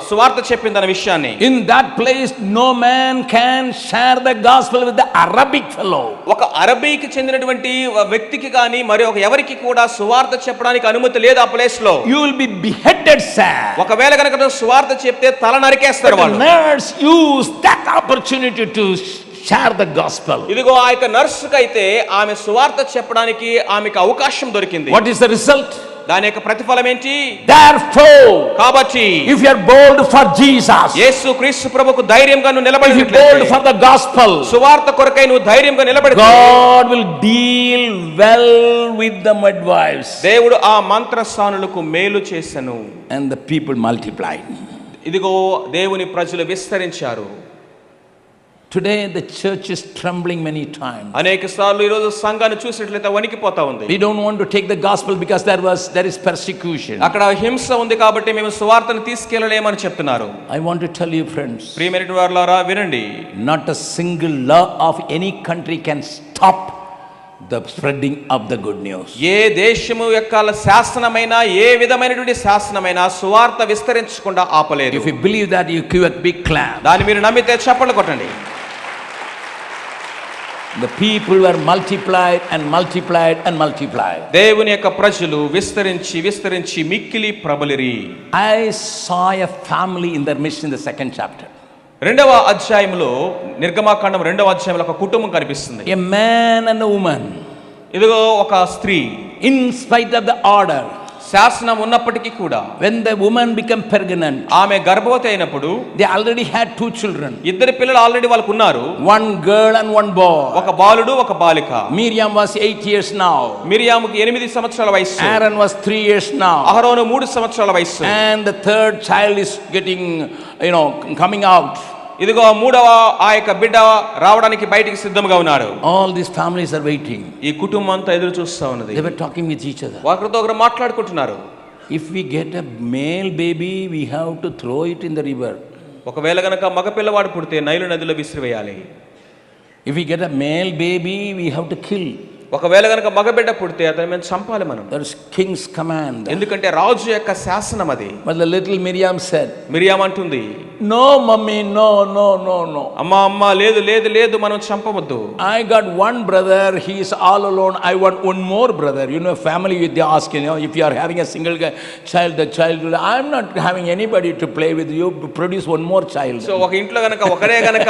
సువార్త చెప్పిందన్న విషయాన్ని. In that place no man can share the gospel with the Arabic fellow. ఒక అరబీకి చెందినటువంటి వ్యక్తికి కానీ మరి ఒక ఎవరికి కూడా సువార్త చెప్పడానికి అనుమతి లేదు ఆ ప్లేస్ లో. You will be beheaded, sir. ఒకవేళ కనుక సువార్త చెప్తే తల నరికేస్తారు వాళ్ళు. The nurse used that opportunity to share the gospel. ఇదిగో ఆ యొక్క నర్సుకి అయితే ఆమె సువార్త చెప్పడానికి ఆమెకు అవకాశం దొరికింది. What is the result? దాని యొక్క ప్రతిఫలం ఏంటి? Therefore, కాబట్టి if you are bold for Jesus, యేసు క్రీస్తు ప్రభుకు ధైర్యంగా నువ్వు if you are bold నిలబడినట్లయితే, for the gospel, సువార్త కొరకై నువ్వు ధైర్యంగా నిలబడితే, God will deal well with the midwives. దేవుడు ఆ మంత్రస్థానులకు మేలు చేసెను. And the people multiplied. ఇదిగో దేవుని ప్రజలు విస్తరించారు. Today the church is trembling many times. అనేక సార్లు ఈ రోజు సంఘాన్ని చూసినట్లయితే వణికిపోతా ఉంది. We don't want to take the gospel because there is persecution. అక్కడ హింస ఉంది కాబట్టి మేము సువార్తను తీసుకెళ్ళలేమని చెప్తున్నారు. I want to tell you, friends, ప్రియమైన వారలారా వినండి, not a single law of any country can stop the spreading of the good news. ఏ దేశము యొక్క శాసనమైన ఏ విధమైనటువంటి శాసనమైన సువార్త విస్తరించకుండా ఆపలేదు. If you believe that, you give a big clap. దాన్ని మీరు నమ్మితే చప్పట్లు కొట్టండి. The people were multiplied and multiplied and multiplied. దేవుని యొక్క ప్రజలు విస్తరించి విస్తరించి మిక్కిలి ప్రబలిరి. I saw a family in their mission in the 2nd chapter. రెండవ అధ్యాయంలో, నిర్గమాకాండం రెండవ అధ్యాయంలో ఒక కుటుంబం కనిపిస్తుంది. A man and a woman, ఇదిగో ఒక స్త్రీ, in spite of the order, శాసనం ఉన్నప్పటికీ కూడా, when the woman became pregnant, ఆమె గర్భవతి అయినప్పుడు, they already had 2 children. ఇద్దరు పిల్లలు ఆల్రెడీ వాళ్ళకు ఉన్నారు. One girl and one boy. ఒక బాలుడు ఒక బాలిక. Miriam was 8 years now. మిరియాముకి 8 సంవత్సరాల వయస్సు. Aaron was 3 years now. అహరోను 3 సంవత్సరాల వయస్సు. And the 3rd child is getting, coming out. ఇదిగో మూడవ ఆ యొక్క బిడ్డ రావడానికి బయటికి సిద్ధంగా ఉన్నారు. All these families are waiting. ఈ కుటుంబం అంతా ఎదురు చూస్తా ఉన్నది. They were talking with each other. ఒకరితో ఒకరు మాట్లాడుకుంటున్నారు. If we get a male baby, we have to throw it in the river. ఒకవేళ గనక మగ పిల్లవాడు పుడితే నైలు నదిలో విసిరివేయాలి. If we get a male baby, we have to kill. ఒకవేళ గనక మగ బిడ్డ పుడితే అతన్ని మేము చంపాలి మనం. That is king's command. ఎందుకంటే రాజు యొక్క శాసనం అది. But the little Miriam said, Miriam అంటుంది, no mummy, no. అమ్మా లేదు లేదు లేదు, మనం చంపవద్దు. I got one brother, he is all alone. I want one more brother. Family they ask, if you are having a single child, the child will, I am not having anybody to play with, you produce one more child. So ఒక ఇంట్లో గనక ఒకడే గనక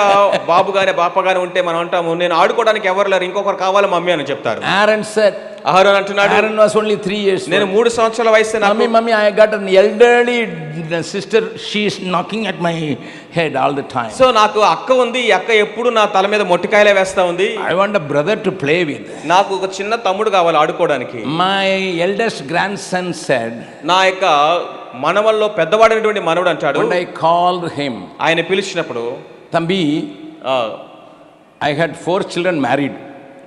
బాబు గాని బాప గాని ఉంటే మనం అంటాము, నేను ఆడుకోవడానికి ఎవరు లేరు, ఇంకొకరు కావాలి మమ్మీ అని చెప్తారు. Aaron said, అహరోను అంటున్నాడు, Aaron was only 3 years. నేను 3 సంవత్సరాల వయసు నాకు. Mummy, I got an elderly sister, she is knocking at my head all the time. So నాకు అక్క ఉంది, ఈ అక్క ఎప్పుడు నా తల మీద మొట్టికాయలే వేస్తా ఉంది. I want a brother to play with. నాకు ఒక చిన్న తమ్ముడు కావాలి ఆడుకోవడానికి. My eldest grandson said, నా యొక్క మనవల్లో పెద్దవాడైనటువంటి మనవడు అంటాడు, when I called him, ఆయన పిలిచినప్పుడు, Thambi, I had 4 children married.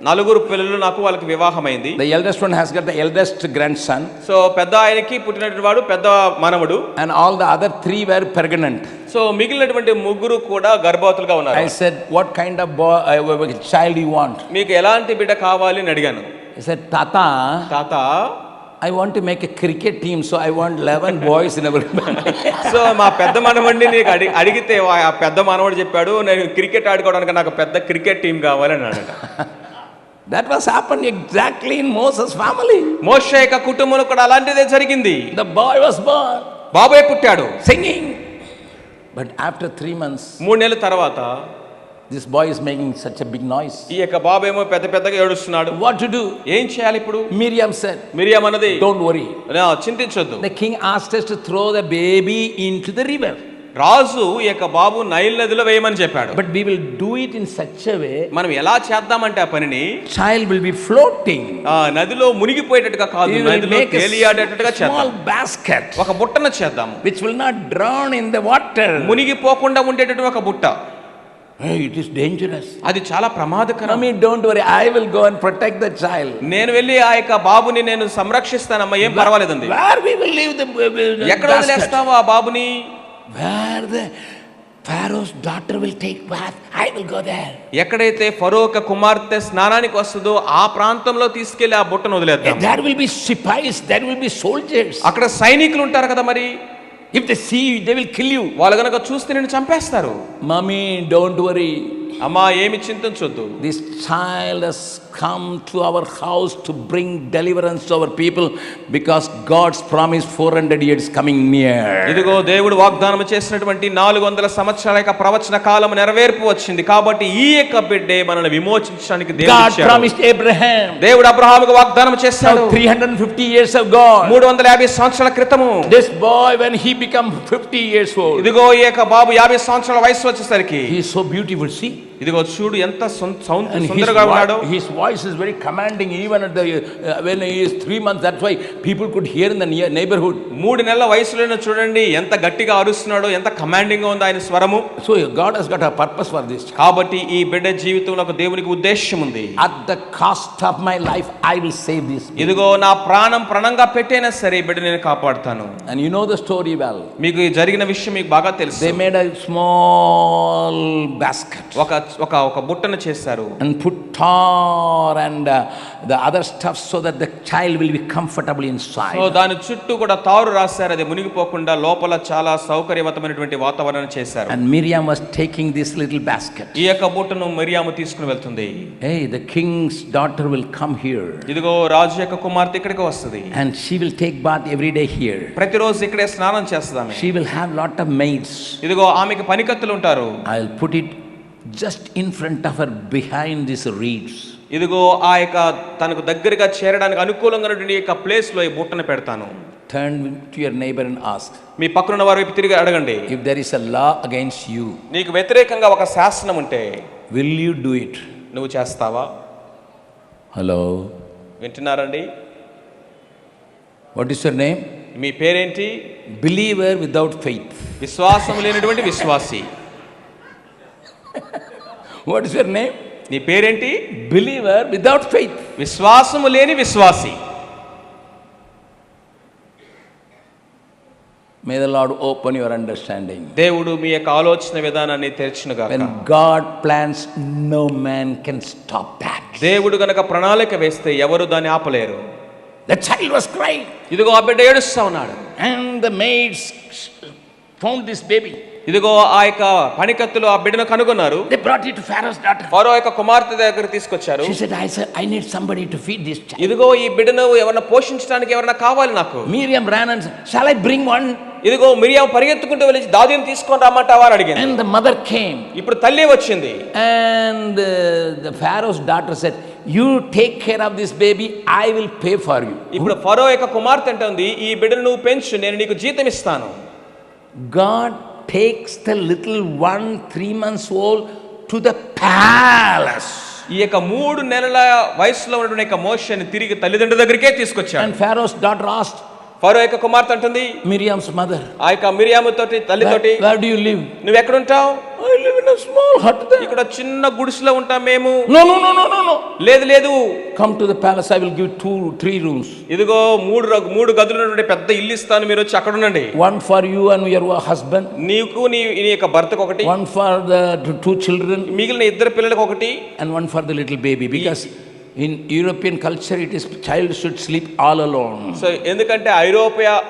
4 పిల్లలు నాకు, వాళ్ళకి వివాహమైంది. The eldest one has got the eldest grandson. So పెద్ద ఆయనకి పుట్టినటువంటి వాడు పెద్ద మనవడు. And all the other 3 were pregnant. So మిగిలినటువంటి 3 కూడా గర్భవతులుగా ఉన్నారు. I said, what kind of child you want? మీకు ఎలాంటి బిడ్డ కావాలి అని అడిగాను. He said, Tata, I want to make a cricket team, so I want 11 boys in our family. So మా పెద్ద మనవడిని నీకు అడిగితే ఆ పెద్ద మనవడు చెప్పాడు, నేను క్రికెట్ ఆడుకోవడానికి నాకు పెద్ద క్రికెట్ టీం కావాలని అన్నాడు. That was happened exactly in Moses' family. మోషే యొక్క కుటుంబంలో కూడా అలాంటిదే జరిగింది. The boy was born, బాబే పుట్టాడు singing. But after 3 months, 3 నెలల తర్వాత this boy is making such a big noise. ఈ యొక్క బాబేమో పెద్దగా ఏడుస్తున్నాడు. What to do? ఏం చేయాలి ఇప్పుడు? Miriam said, మిరియాం అన్నది, don't worry. చింతించొద్దు. The king asked us to throw the baby into the river. రాజు ఈ యొక్క బాబు నైల్ నదిలో వేయమని చెప్పాడు. But we will do it in such a way, మనం ఎలా చేద్దామంటే ఆ పనిని, child will be floating. నదిలో మునిగిపోయేటట్టుగా కాదు, నదిలో తేలియాడేటట్టుగా చేద్దాం. Small basket, ఒక బుట్టను చేద్దాము, which will not drown in the water. మునిగిపోకుండా ఉండేటట్టు ఒక బుట్ట. Hey, it is dangerous. అది చాలా ప్రమాదకరం. Mommy, don't worry, I will go and protect the child. నేను వెళ్ళి ఆ యొక్క బాబుని నేను సంరక్షిస్తానమ్మా, ఏం పర్వాలేదండి. Where we will leave the ఎక్కడ వదిలేస్తావు ఆ బాబుని? Where the Pharaoh's daughter will take bath, I will go there. ఎక్కడైతే ఫరో యొక్క కుమార్తె స్నానానికి వస్తుందో ఆ ప్రాంతంలో తీసుకెళ్లి ఆ బుట్టను వదిలేద్దాం. There will be sipahies, there will be soldiers. అక్కడ సైనికులు ఉంటారు కదా మరి. If they see you, they will kill you. వాళ్ళు గనక చూస్తే నిన్ను చంపేస్తారు. Mommy, don't worry. అమ్మా ఏమి చింతించొద్దు. This child has come to our house to bring deliverance to our people because God's promise 400 years coming near. ఇదిగో దేవుడు వాగ్దానం చేసినటువంటి 400 సంవత్సరాల యొక్క ప్రవచన కాలం నెరవేర్పు వచ్చింది. కాబట్టి ఈ యొక్క బిడ్డే మనల్ని విమోచించడానికి దేవుడు God ఇచ్చాడు. promised Abraham. దేవుడు అబ్రహాముకు వాగ్దానం చేశాడు. 350 years ago. 350 సంవత్సరాల క్రితము This boy when he become 50 years old. ఇదిగో ఈ యొక్క బాబు 50 సంవత్సరాల వయసు వచ్చేసరికి He is so beautiful, see. ఇదిగో చూడు ఎంత సుందరంగా ఉన్నాడు. His voice is very commanding even at the when he is 3 months. That's why people could hear in the neighborhood. 3 నెలల వయసులోనే చూడండి ఎంత గట్టిగా అరుస్తున్నాడో, ఎంత కమాండింగ్ గా ఉంది ఆయన స్వరము. So God has got a purpose for this. కాబట్టి ఈ బిడ్డ జీవితంలో ఒక దేవునికి ఉద్దేశం ఉంది. At the cost of my life I will save this. ఇదిగో నా ప్రాణం ప్రణంగా పెట్టైనా సరే ఈ బిడ్డ నేను కాపాడుతాను. And you know the story well. మీకు జరిగిన విషయం మీకు బాగా తెలుసు. They made a small basket. ఒక బుట్టను చేశారు. And put tar and the other stuff so that the child will be comfortable inside. So దాని చుట్టూ కూడా తారు రాశారు. అది మునిగిపోకుండా లోపల చాలా సౌకర్యవంతమైనటువంటి వాతావరణం చేశారు. And Miriam was taking this little basket. ఈ యొక్క బుట్టను మరియాము తీసుకుని వెళ్తుంది. Hey, the king's daughter will come here. ఇదిగో రాజు యొక్క కుమార్తె ఇక్కడికి వస్తుంది. And she will take bath every day here. ప్రతిరోజు ఇక్కడే స్నానం చేస్తామే. She will have lot of maids. ఇదిగో ఆమెకి పనికత్తులు ఉంటారు. I'll put it just in front of her behind these reeds. ఇదిగో ఆ యొక్క తనకు దగ్గరగా చేరడానికి అనుకూలంగా ఉన్నటువంటి యొక్క ప్లేస్ లో ఈ బుట్టను పెడతాను. Turn to your neighbor and ask. మీ పక్కన వారి వైపు తిరిగి అడగండి. If there is a law against you, నీకు వ్యతిరేకంగా ఒక శాసనం ఉంటే will you do it? నువ్వు చేస్తావా? Hello. వింటున్నారండి? What is your name? మీ పేరేంటి? Believer without faith. విశ్వాసం లేనటువంటి విశ్వాసి. What is your name? నీ పేరేంటి? Believer without faith. విశ్వాసము లేని విశ్వాసి. May the Lord open your understanding. దేవుడు మీ యొక్క ఆలోచన విధానాన్ని తెరచునుగాక. When God plans, no man can stop that. దేవుడు గనక ప్రణాళిక వేస్తే ఎవరు దాన్ని ఆపలేరు. The child was crying. ఇదిగో ఆ బిడ్డ ఏడుస్తా ఉన్నాడు. And the maids found this baby. ఇదిగో ఆ యొక్క పనికత్తులు ఆ బిడ్డను కనుగొన్నారు. They brought it to Pharaoh's daughter. ఫరో యొక్క కుమార్తె దగ్గర తీసుకొచ్చారు. She said, I need somebody to feed this child. ఇదిగో ఈ బిడ్డను ఎవరన్నా పోషించడానికి ఎవరన్నా కావాలి నాకు. Miriam ran and said, shall I bring one? ఇదిగో మిరియాం పరిగెత్తుకుంటూ వెళ్ళి దాదీని తీసుకొని రమ్మంటావా అని అడిగింది. And the mother came. ఇప్పుడు తల్లి వచ్చింది. And the Pharaoh's daughter said, you take care of this baby, I will pay for you. ఇప్పుడు ఫరో యొక్క కుమార్తె అంటుంది, ఈ బిడ్డను నువ్వు పెంచు, నేను నీకు జీతం ఇస్తాను. God takes the little one 3 months old to the palace. ఈ యొక్క 3 నెలల వయసులో ఉన్నటువంటి యొక్క మోషేని తిరిగి తల్లిదండ్రుల దగ్గరికే తీసుకొచ్చాడు. And Pharaoh's daughter asked, ఫరో యొక్క కుమార్తె అంటుంది, Miriam's mother, ఆ యొక్క మిరియాము తోటి తల్లితోటి, where do you live? నువ్వు ఎక్కడ ఉంటావు? I live in a small hut there. ఇక్కడ చిన్న గుడిసెలో ఉంటాం మేము. No. లేదు లేదు, Come to the palace, I will give 2-3 rooms. ఇదిగో 3 గదులు ఉన్నటువంటి పెద్ద ఇల్లు ఇస్తాను, మీరు వచ్చి అక్కడ ఉండండి. One for you and your husband. నీకు నీ యొక్క భర్తకు ఒకటి, One for the 2 children. మిగిలిన 2 పిల్లలకు ఒకటి, And one for the little baby. Because in European culture it is child should sleep all alone. So ఎందుకంటే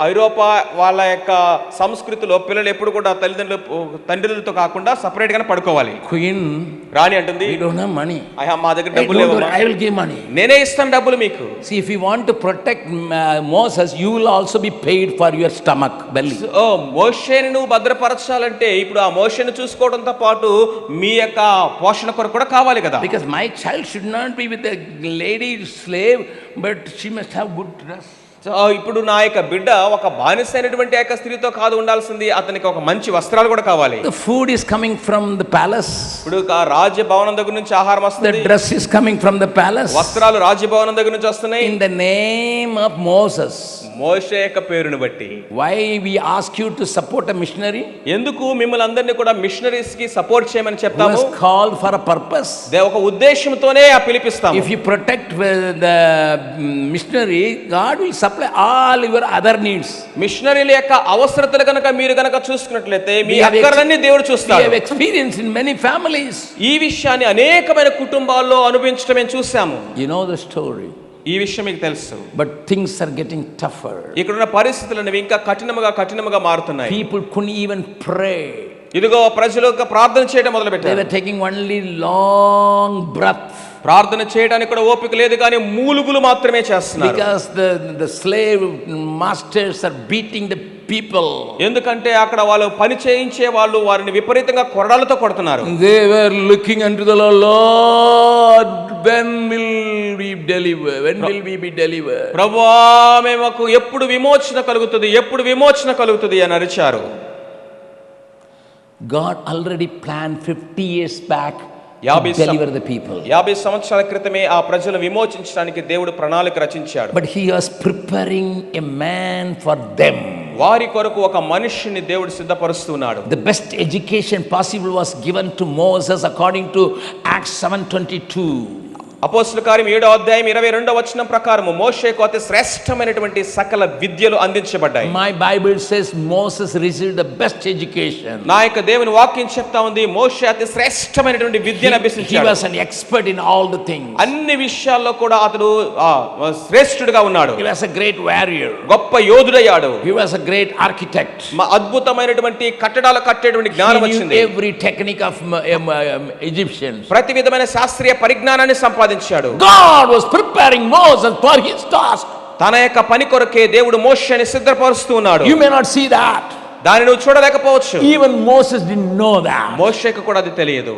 ఐరోపా వాళ్ళ యొక్క సంస్కృతిలో పిల్లలు ఎప్పుడు కూడా తండ్రులతో కాకుండా సపరేట్ గానే పడుకోవాలి. Queen, రాణి అంటుంది, we don't have money. మా దగ్గర డబ్బులు లేవు, I will give money. నేనే ఇస్తాను డబ్బులు మీకు. See, if you want to protect Moses, you will also be paid for your stomach, belly. మోషేని నువ్వు భద్రపరచాలంటే ఇప్పుడు ఆ మోషేని చూసుకోవడంతో పాటు మీ యొక్క పోషణ కొరకు కూడా కావాలి కదా. Because my child should not be with a lady slave, but she must have good dress. So ఇప్పుడు నా యొక్క బిడ్డ ఒక బానిసైనటువంటి యొక్క స్త్రీతో కాదు ఉండాల్సింది, అతనికి ఒక మంచి వస్త్రాలు కూడా కావాలి. The food is coming from the palace. ఇప్పుడు రాజ్య భవనం దగ్గర నుంచి ఆహారం వస్తుంది. The dress is coming from the palace. వస్త్రాలు రాజ్య భవనం దగ్గర నుంచి వస్తున్నాయి. In the name of Moses. మోషే యొక్క పేరును బట్టి. Why we ask you to support a missionary? ఎందుకు మిమ్మల్ని అందరినీ కూడా మిషనరీస్ కి సపోర్ట్ చేయమని చెప్తాము? Who was called for a purpose. ఒక ఉద్దేశంతోనే ఆ పిలిపిస్తాము. If you protect the missionary, God will supply all your other needs. మిషనరీల యొక్క అవసరతలు కనుక మీరు కనుక చూసుకున్నట్లయితే మీ అక్కర్లన్నీ దేవుడు చూస్తాడు. We have experience in many families. ఈ విషయాన్ని అనేకమైన కుటుంబాల్లో అనుభవించడం మేము చూసాము. You know the story. ఈ విషయం మీకు తెలుసు. But things are getting tougher. ఇక్కడున్న పరిస్థితులు అనేవి ఇంకా కఠినముగా మారుతున్నాయి. People couldn't even pray. ఇదిగో ప్రజలు ప్రార్థన చేయడం మొదలు They పెట్టారు. were taking only long breath ప్రార్థన చేయడానికి కూడా ఓపిక లేదు, కానీ మూలుగులు మాత్రమే చేస్తున్నారు. because the slave masters are beating the people. ఎందుకంటే అక్కడ వాళ్ళు పని చేయించే వాళ్ళు వారిని విపరీతంగా కొరడాలతో కొడుతున్నారు. They were looking unto the Lord, when will we deliver? When will we be delivered? ప్రభువా మేమకు ఎప్పుడు విమోచన కలుగుతుంది, ఎప్పుడు విమోచన కలుగుతుంది అని అరిచారు. God already planned 50 years back to 50 deliver the people. 50 సంవత్సరాల క్రితమే ఆ ప్రజలు విమోచించడానికి దేవుడు ప్రణాళిక రచించాడు. But he was preparing a man for them. వారి కొరకు ఒక మనిషిని దేవుడు సిద్ధపరుస్తున్నాడు. The best education possible was given to Moses according to Acts 7:22. అపోస్తలుల కార్యం 7వ అధ్యాయం 22వ వచనం ప్రకారము మోషేకు అతి శ్రేష్టమైనటువంటి సకల విద్యలు అందించబడ్డాయి. My Bible says Moses received the best education. నా యొక్క దేవుని వాక్యం చెప్తా ఉంది, మోషే అతి శ్రేష్టమైనటువంటి విద్యను He అభ్యసించాడు. was an expert in all the things. అన్ని విషయాల్లో కూడా అతడు శ్రేష్ఠుడిగా ఉన్నాడు. He was a great warrior. గొప్ప యోధుడయ్యాడు. He was a great architect. అద్భుతమైనటువంటి కట్టడాలు కట్టేటువంటి జ్ఞానం He knew వచ్చింది. every technique of Egyptians. ప్రతి విధమైన శాస్త్రీయ పరిజ్ఞానాన్ని సంపాదించాడు. God was preparing Moses for his task. తన యొక్క పని కొరకే దేవుడు మోషేని సిద్ధపరుస్తూ ఉన్నాడు. You may not see that. దాన్ని నువ్వు చూడలేకపోవచ్చు. Even Moses didn't know that. మోషేకు కూడా అది తెలియదు.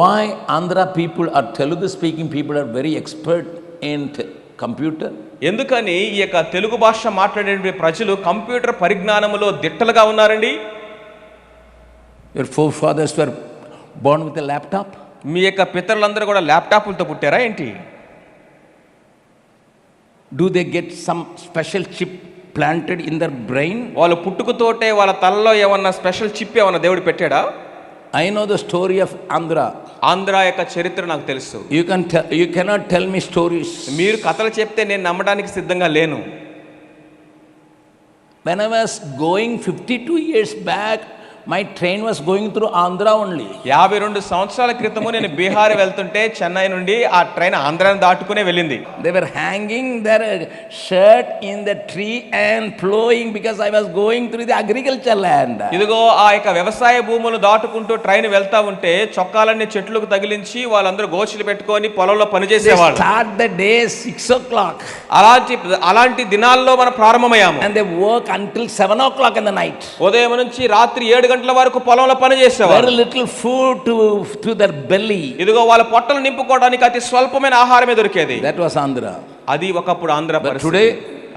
Why Andhra people or Telugu speaking people are very expert in computer? ఎందుకని ఈ యొక్క తెలుగు భాష మాట్లాడే ప్రజలు కంప్యూటర్ పరిజ్ఞానములో దిట్టలుగా ఉన్నారండి? Your forefathers were born with a laptop? మీ యొక్క పితరులందరూ కూడా ల్యాప్టాప్లతో పుట్టారా ఏంటి? Do they get some special chip planted in their brain? వాళ్ళు పుట్టుకతోటే వాళ్ళ తలలో ఏమన్నా స్పెషల్ చిప్ ఏమన్నా దేవుడు పెట్టాడా? I know the story of Andhra. Andhra యొక్క చరిత్ర నాకు తెలుసు. You cannot tell me stories. మీరు కథలు చెప్తే నేను నమ్మడానికి సిద్ధంగా లేను. When I was going 52 years back, my train was going through Andhra only. 52 సంవత్సరాల క్రితము నేను బీహార్ వెళ్తుంటే చెన్నై నుండి ఆ ట్రైన్ ఆంధ్రాని దాటుకునే వెళ్ళింది. They were hanging their shirt in the tree and plowing because I was going through the agriculture land. ఇదిగో ఆ యొక్క వ్యవసాయ భూములు దాటుకుంటూ ట్రైన్ వెళ్తా ఉంటే చొక్కాలన్నీ చెట్లకు తగిలించి వాళ్ళందరూ గోచులు పెట్టుకొని పొలంలో పనిచేసేవాళ్ళు. They start the day 6 o'clock. అలాంటి దినాల్లో మనం ప్రారంభమయ్యాము. And they work until 7 o'clock in the night. ఉదయం నుంచి రాత్రి 7 గంటల వరకు పొలంలో పని చేసేవారు. Very little food to their belly. ఇదిగో వాళ్ళ పొట్టలు నింపుకోవడానికి అతి స్వల్పమైన ఆహారమే దొరికేది. That was Andhra. అది ఒకప్పుడు ఆంధ్ర పరిస్థితి. Today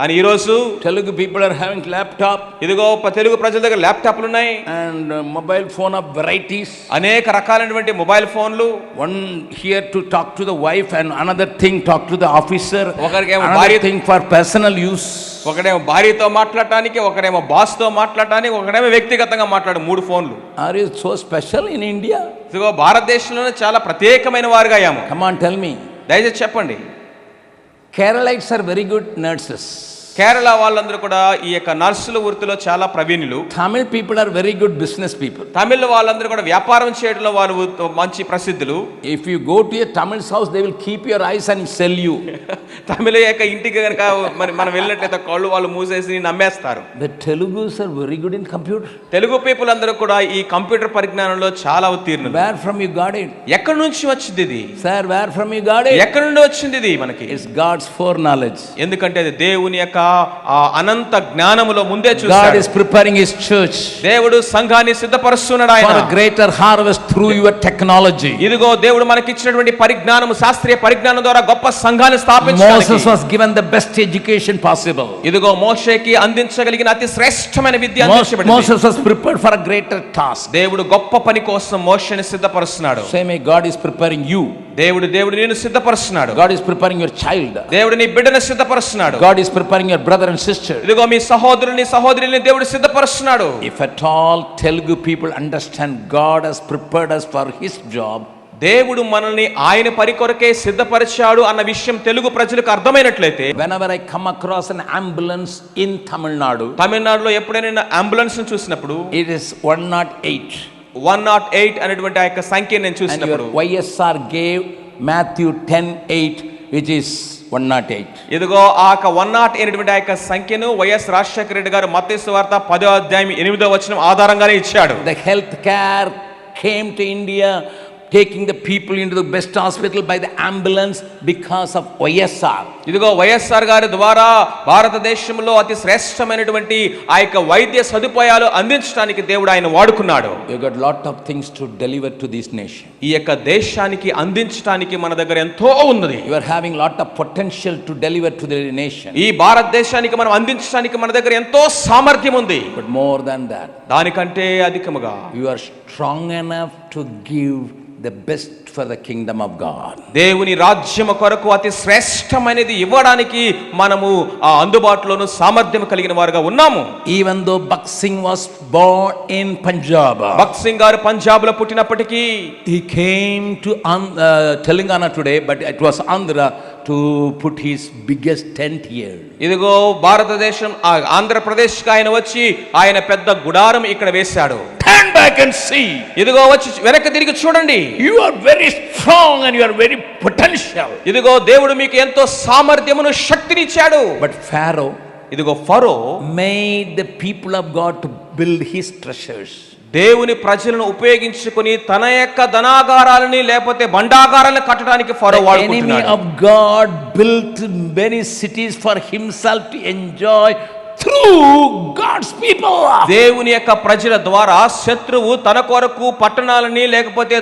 అని ఈ రోజు Telugu people are having laptop. ఇదిగో తెలుగు ప్రజల దగ్గర ల్యాప్టాప్లు ఉన్నాయి. And mobile phone of varieties. అనేక రకాలైనటువంటి మొబైల్ ఫోన్లు. One here to talk to the wife and another thing talk to the officer. ఒకరికేమో Another thing for personal use. ఒకడేమో భార్యతో మాట్లాడటానికి, ఒకడేమో బాస్ తో మాట్లాడటానికి, ఒకడేమో వ్యక్తిగతంగా మాట్లాడు 3 ఫోన్లు. Are you so special in India? ఇదిగో భారతదేశంలోనే చాలా ప్రత్యేకమైన వారుగా అయ్యాము. Come on, tell me. దయచేసి చెప్పండి. Keralites are very good nurses. Kerala వాళ్ళందరూ కూడా ఈ యొక్క నర్సుల వృత్తిలో చాలా ప్రవీణులు. Tamil people are very good business people. తమిళ వాళ్ళందరూ కూడా వ్యాపారం చేయడంలో వారు మంచి ప్రసిద్ధులు. If you go to a Tamil's house, they will keep your eyes and sell you. తమిళ యొక్క ఇంటికి కనుక మనం వెళ్ళినట్లయితే కళ్ళు వాళ్ళు మూసేసి నమ్మేస్తారు. The Telugus are very good in computer. Telugu people అందరూ కూడా ఈ కంప్యూటర్ పరిజ్ఞానంలో చాలా ఉత్తీర్ణులు. Where from you got it? ఎక్కడి నుంచి వచ్చింది ఇది? Sir, where from you got it? ఎక్కడి నుండి వచ్చింది ఇది మనకి? It's God's foreknowledge. ఎందుకంటే అది దేవుని యొక్క అనంత జ్ఞానములో ముందే God చూశాడు. is preparing his church దేవుడు సంఘాన్ని సిద్ధపరుస్తున్నాడు ఆయన. for a greater harvest through your technology. ఇదిగో దేవుడు మనకి ఇచ్చినటువంటి పరిజ్ఞానము, శాస్త్రీయ పరిజ్ఞానం ద్వారా గొప్ప సంఘాన్ని స్థాపించడానికి Moses was given the best education possible. ఇదిగో మోషేకి అందించగలిగిన అతి శ్రేష్టమైన విద్య అందించబడింది. Moses was prepared for a greater task. దేవుడు గొప్ప పని కోసం మోషేని సిద్ధపరుస్తున్నాడు. Same way God is preparing you. దేవుడు నిన్ను సిద్ధపరుస్తున్నాడు. God is preparing your child. దేవుడు నీ బిడ్డను సిద్ధపరుస్తున్నాడు. God is preparing your brother and sister. ఇదిగో మీ సహోదరుని సహోదరుని దేవుడు సిద్ధపరుస్తున్నాడు. If at all Telugu people understand God has prepared us for his job, దేవుడు మనల్ని ఆయన పని కొరకే సిద్ధపరిచాడు అన్న విషయం తెలుగు ప్రజలకు అర్థమైనట్లయితే, whenever I come across an ambulance in Tamil Nadu, తమిళనాడులో ఎప్పుడైనా అంబులెన్స్ ను చూసినప్పుడు it is 108. 108 అనేటువంటి ఆ యొక్క సంఖ్య నేను And your చూసినప్పుడు YSR gave Matthew 10:8, which is 108. ఇదిగో ఆ యొక్క 108 అనేటువంటి ఆ యొక్క సంఖ్యను వైఎస్ రాజశేఖర రెడ్డి గారు మత్తయి సువార్త 10వ అధ్యాయం 8వ వచనం ఆధారంగానే ఇచ్చాడు. The health care came to India, taking the people into the best hospital by the ambulance because of YSR. ఇదిగో వైఎస్ఆర్ గారి ద్వారా భారతదేశంలో అతి శ్రేష్టమైనటువంటి ఆ యొక్క వైద్య సదుపాయాలు అందించడానికి దేవుడు ఆయన వాడుకున్నాడు. You got lot of things to deliver to this nation. ఈ యొక్క దేశానికి అందించడానికి మన దగ్గర ఎంతో ఉన్నది. You are having lot of potential to deliver to the nation. ఈ భారతదేశానికి మనం అందించడానికి మన దగ్గర ఎంతో సామర్థ్యం ఉంది. But more than that, దానికంటే అధికముగా you are strong enough to give the best for the kingdom of God. దేవుని రాజ్యము కొరకు అతి శ్రేష్టమైనది ఇవ్వడానికి మనము ఆ అందుబాటులోను సామర్థ్యం కలిగిన వారుగా ఉన్నాము. Even though Bhakt Singh was born in Punjab, Bakht Singh గారు పంజాబ్ లో పుట్టినప్పటికీ he came to Telangana today, but it was Andhra to put his biggest tent here. ఇదిగో భారతదేశం ఆంధ్రప్రదేశ్ కి ఆయన వచ్చి ఆయన పెద్ద గుడారం ఇక్కడ వేశాడు. Turn back and see. ఇదిగో వచ్చి వెనక్కి తిరిగి చూడండి. You are very strong and you are very potential. ఇదిగో దేవుడు మీకు ఎంతో సామర్థ్యమును శక్తిని ఇచ్చాడు. But Pharaoh, ఇదిగో ఫరో made the people of God to build his treasures. దేవుని ప్రజలను ఉపయోగించుకొని తన యొక్క ధనాగారాలని లేకపోతే బండాగారాలను కట్టడానికి ఫరో The enemy వాడుకుంటున్నాడు. of God built many cities for himself to enjoy through God's people. దేవుని యొక్క ప్రజల ద్వారా శత్రువు తన కొరకు పట్టణాలని లేకపోతే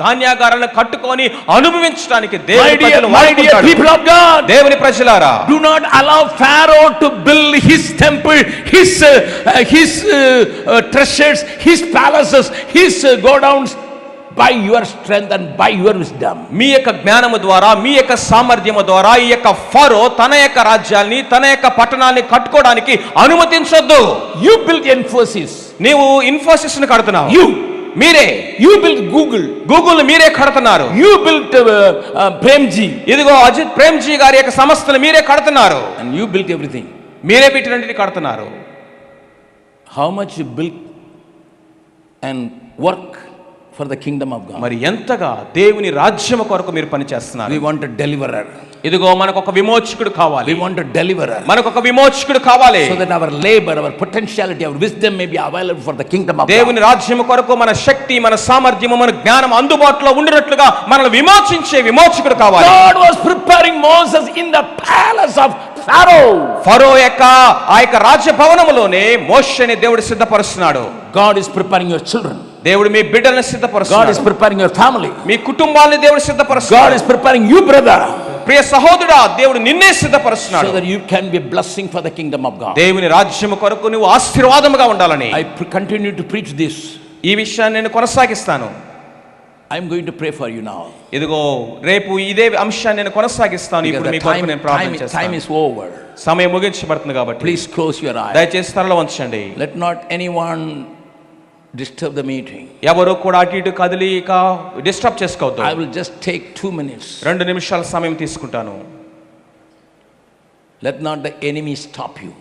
ధాన్యాగారాలను కట్టుకొని అనుభవించడానికి దేవుని ప్రజలు My dear వాడుకుంటాడు. people of God, దేవుని ప్రజలారా, do not allow Pharaoh to build his temple, his treasures, his palaces, his godowns by your strength and by your wisdom. మీ యొక్క జ్ఞానము ద్వారా మీ యొక్క సామర్థ్యము ద్వారా ఈ యొక్క ఫరో తన యొక్క రాజ్యాన్ని తన యొక్క పట్టణాన్ని కట్టుకోవడానికి అనుమతించొద్దు. You built Infosys. నీవు ఇన్ఫోసిస్ ను కడుతున్నావు. మీరే. You built Google. గూగుల్ మీరే కడుతున్నారు. You built Premji. ఇదిగో అజిత్ ప్రేమ్జీ గారి యొక్క సంస్థలు మీరే కడుతున్నారు. And you built everything. మీరే వీటిని కడుతున్నారు. How much you built and work for the kingdom of God? మరి ఎంతగా దేవుని రాజ్యం కొరకు మీరు పని చేస్తున్నారు. We want a deliverer. ఇదిగో మనకు ఒక విమోచకుడు కావాలి. We want a deliverer. మనకు ఒక విమోచకుడు కావాలి. So that our labor, our potentiality, our wisdom may be available for the kingdom of God. దేవుని రాజ్యం కొరకు మన శక్తి, మన సామర్థ్యము, మన జ్ఞానం అందుబాటులో ఉండినట్లుగా మనల్ని విమోచించే విమోచకుడు కావాలి. God was preparing Moses in the palace of Pharaoh. ఫరో యొక్క ఆ యొక్క రాజభవనములోనే మోషేని దేవుడు సిద్ధపరుస్తున్నాడు. God is preparing your children. దేవుడు మీ బిడ్డలను God సిద్ధపరుస్తున్నాడు. is preparing your family. మీ కుటుంబాన్ని దేవుడు God సిద్ధపరుస్తున్నాడు. is preparing you, brother, ప్రియ సహోదరుడా, దేవుడు నిన్నే so సిద్ధపరుస్తున్నాడు. that you can be a blessing for the kingdom of God. దేవుని రాజ్యము కొరకు నువ్వు ఆశీర్వాదముగా ఉండాలని I continue to preach this. ఈ విషయాన్ని నేను కొనసాగిస్తాను. I am going to pray for you now. ఇదిగో రేపు ఇదే అంశాన్ని నేను కొనసాగిస్తాను. Because ఇప్పుడు the మీ కొరకు నేను ప్రార్థన time చేస్తాను. is over. సమయం ముగించబడుతుంది కాబట్టి Please close your eyes. దయచేసి తలలో ఉంచండి. Let not anyone disturb the meeting. ఎవరు కూడా అటు ఇటు కదిలి ఇక డిస్టర్బ్ చేసుకోవద్దు. I will just take 2 minutes. 2 నిమిషాల సమయం తీసుకుంటాను. Let not the enemy stop you.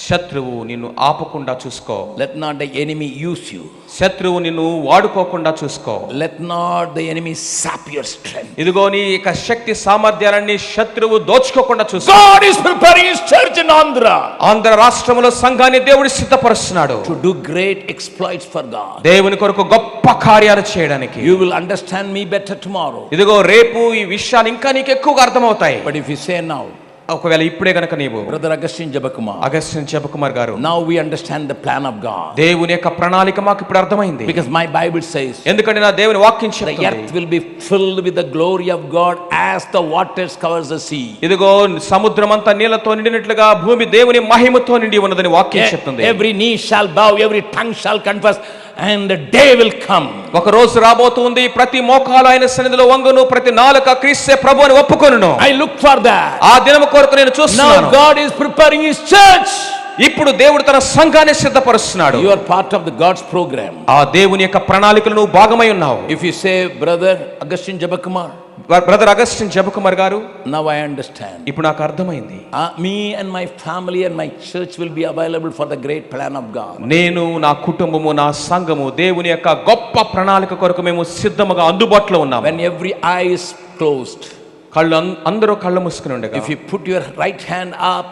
శత్రువు నిన్ను ఆపకుండా చూసుకో. Let not the enemy use you. శత్రువు నిన్ను వాడుకోకుండా చూసుకో. Let not the enemy sap your strength. ఇదిగో నీ యొక్క శక్తి సామర్థ్యాలన్నీ శత్రువు దోచుకోకుండా చూసుకో. God is preparing his church in Andhra Andhra రాష్ట్రంలో సంఘాన్ని దేవుడు సిద్ధపరుస్తున్నాడు. to do great exploits for God. దేవుని కొరకు గొప్ప కార్యాలు చేయడానికి. You will understand me better tomorrow. ఇదిగో రేపు ఈ విషయాలు ఇంకా నీకు ఎక్కువగా అర్థమవుతాయి. But if you say now, ఒకవేళ ఇప్పుడే గనక నీవు Brother Augustine Jabakumar, Augustine Jabakumar garu, now we understand the plan of God. దేవుని యొక్క ప్రణాళిక మాకు ఇప్పుడు అర్థమైంది. Because my Bible says ఎందుకంటే నా దేవుని వాక్యం the చెప్తుంది earth will be filled with the glory of God as the waters covers the sea. ఇదిగో సముద్రం అంతా నీళ్లతో నిండినట్లుగా భూమి దేవుని మహిమతో నిండి ఉన్నదని వాక్యం చెప్తుంది. Every knee shall bow, every tongue shall confess, and the day will come. ఒక రోజు రాబోతుంది, ప్రతి మోకాలు ఆయన సన్నిధిలో వంగును, ప్రతి నాలుక క్రీస్తే ప్రభు అని ఒప్పుకొనును. I look for that. ఆ దినము కొరకు నేను చూస్తున్నాను. Now God is preparing his church. ఇప్పుడు దేవుడు తన సంఘాన్ని సిద్ధపరుస్తున్నాడు. You are part of the God's program. ఆ దేవుని యొక్క ప్రణాళికలో నువ్వు భాగమై ఉన్నావు. If you say, Brother Augustine Jabakumar, brother Augustine Jabakumar garu, now I understand. ఇప్పుడు నాకు అర్థమైంది. Me and my family and my church will be available for the great plan of God. నేను, నా కుటుంబము, నా సంఘము దేవుని యొక్క గొప్ప ప్రణాళిక కొరకు మేము సిద్ధముగా అందుబాటులో ఉన్నాము. When every eye is closed, అందరూ కళ్ళు మూసుకుని ఉండగా if you put your right hand up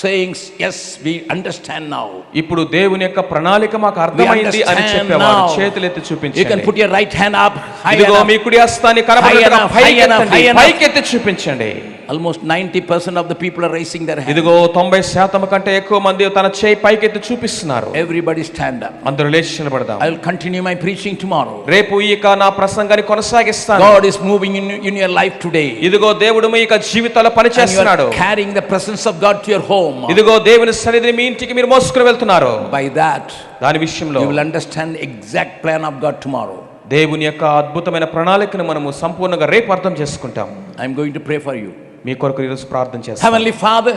saying yes we understand now, ఇప్పుడు దేవుని యొక్క ప్రణాళిక మాకు అర్థమైంది అని చెప్పేవారు చేతులెత్తి you can చూపించండి. put your right hand up high ఇదిగో enough. మీ కుడి హస్తాన్ని కనబడేట్టుగా high enough, high enough. పైకెత్తి చూపించండి. Almost 90% of the people are raising their hand. ఇదిగో 90% కంటే ఎక్కువ మంది తన చేయి పైకెత్తి చూపిస్తున్నారు. Everybody stand up. అందరూ లేచి నిలబడదాం. I will continue my preaching tomorrow. రేపు ఈ నా ప్రసంగాన్ని కొనసాగిస్తాను. God is moving in your life today. ఇదిగో దేవుడు మీ యొక్క జీవితాల్లో పని చేస్తున్నాడు. Carrying the presence of God to your home. ఇదిగో దేవుని సన్నిధిని మీ ఇంటికి మీరు మోసుకుని వెళ్తున్నారు. By that దాని విషయంలో you will understand the exact plan of God tomorrow. దేవుని యొక్క అద్భుతమైన ప్రణాళికను మనము సంపూర్ణంగా రేపు అర్థం చేసుకుంటాం. I am going to pray for you. మీ కొరకు ఈరోజు ప్రార్థన చేస్తాను. Heavenly Father,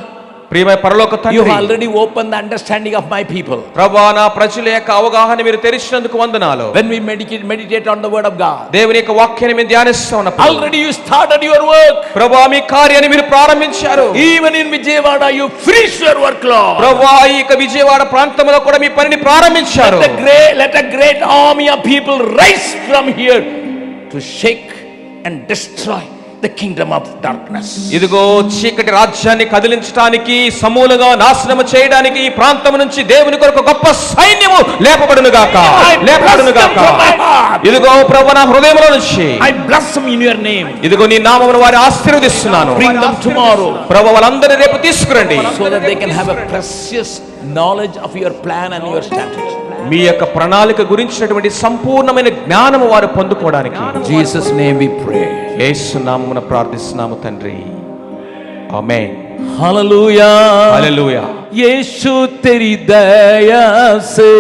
ప్రియమైన పరలోక తండ్రి, you have already opened the understanding of my people. ప్రభువా నా ప్రజల యొక్క అవగాహన మీరు తెరిచినందుకు వందనాలు. When we meditate on the word of God, దేవుని యొక్క వాక్యాన్ని మేము ధ్యానిస్తూ ఉన్నప్పుడు already you started your work. ప్రభువా మీ కార్యాన్ని మీరు ప్రారంభించారు. Even in Vijayawada you finished your work, Lord. ప్రభువా ఈ యొక్క విజయవాడ ప్రాంతంలో కూడా మీ పనిని ప్రారంభించారు. Let a great army of people rise from here to shake and destroy the kingdom of darkness. ఇదిగో చీకటి రాజ్యాన్ని కదిలించడానికి సమూలంగా నాశనం చేయడానికి ఈ ప్రాంతం నుంచి దేవుని కొరకు గొప్ప సైన్యము లేపబడును గాక. ఇదిగో ప్రభువా నా హృదయంలో నుంచి I bless them in your name. ఇదిగో నీ నామమున వారిని ఆశీర్వదిస్తున్నాను. Bring them tomorrow. ప్రభువా వాళ్ళందరినీ రేపు తీసుకురండి. So that they can have a precious knowledge of your plan and your strategy. మీ యొక్క ప్రణాళిక గురించినటువంటి సంపూర్ణమైన జ్ఞానము వారు పొందుకోవడానికి Jesus name we pray. యేసు నామమున ప్రార్థిస్తున్నాము తండ్రి. ఆమేన్. Hallelujah. హల్లెలూయా. यीशु तेरी दया से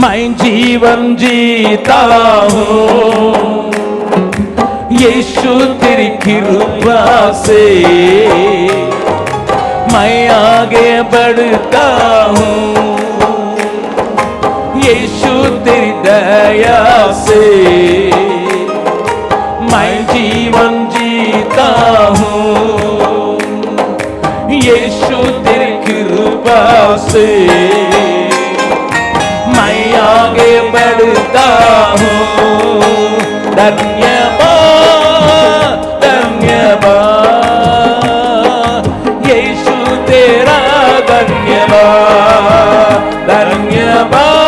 मैं जीवन जीता हूँ, यीशु तेरी कृपा से मैं आगे बढ़ता हूँ, यीशु तेरी दया से मैं जीवन जीता हूँ, यीशु तेरी कृपा से मैं आगे बढ़ता हूँ. धन्यवाद धन्यवाद यीशु तेरा धन्यवाद धन्यवाद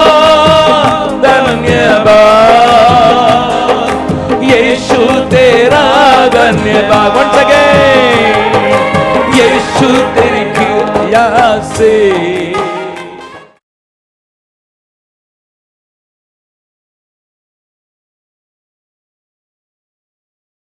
धन्यवाद यीशु तेरा धन्यवाद. Once again यीशु तेरी कृपा से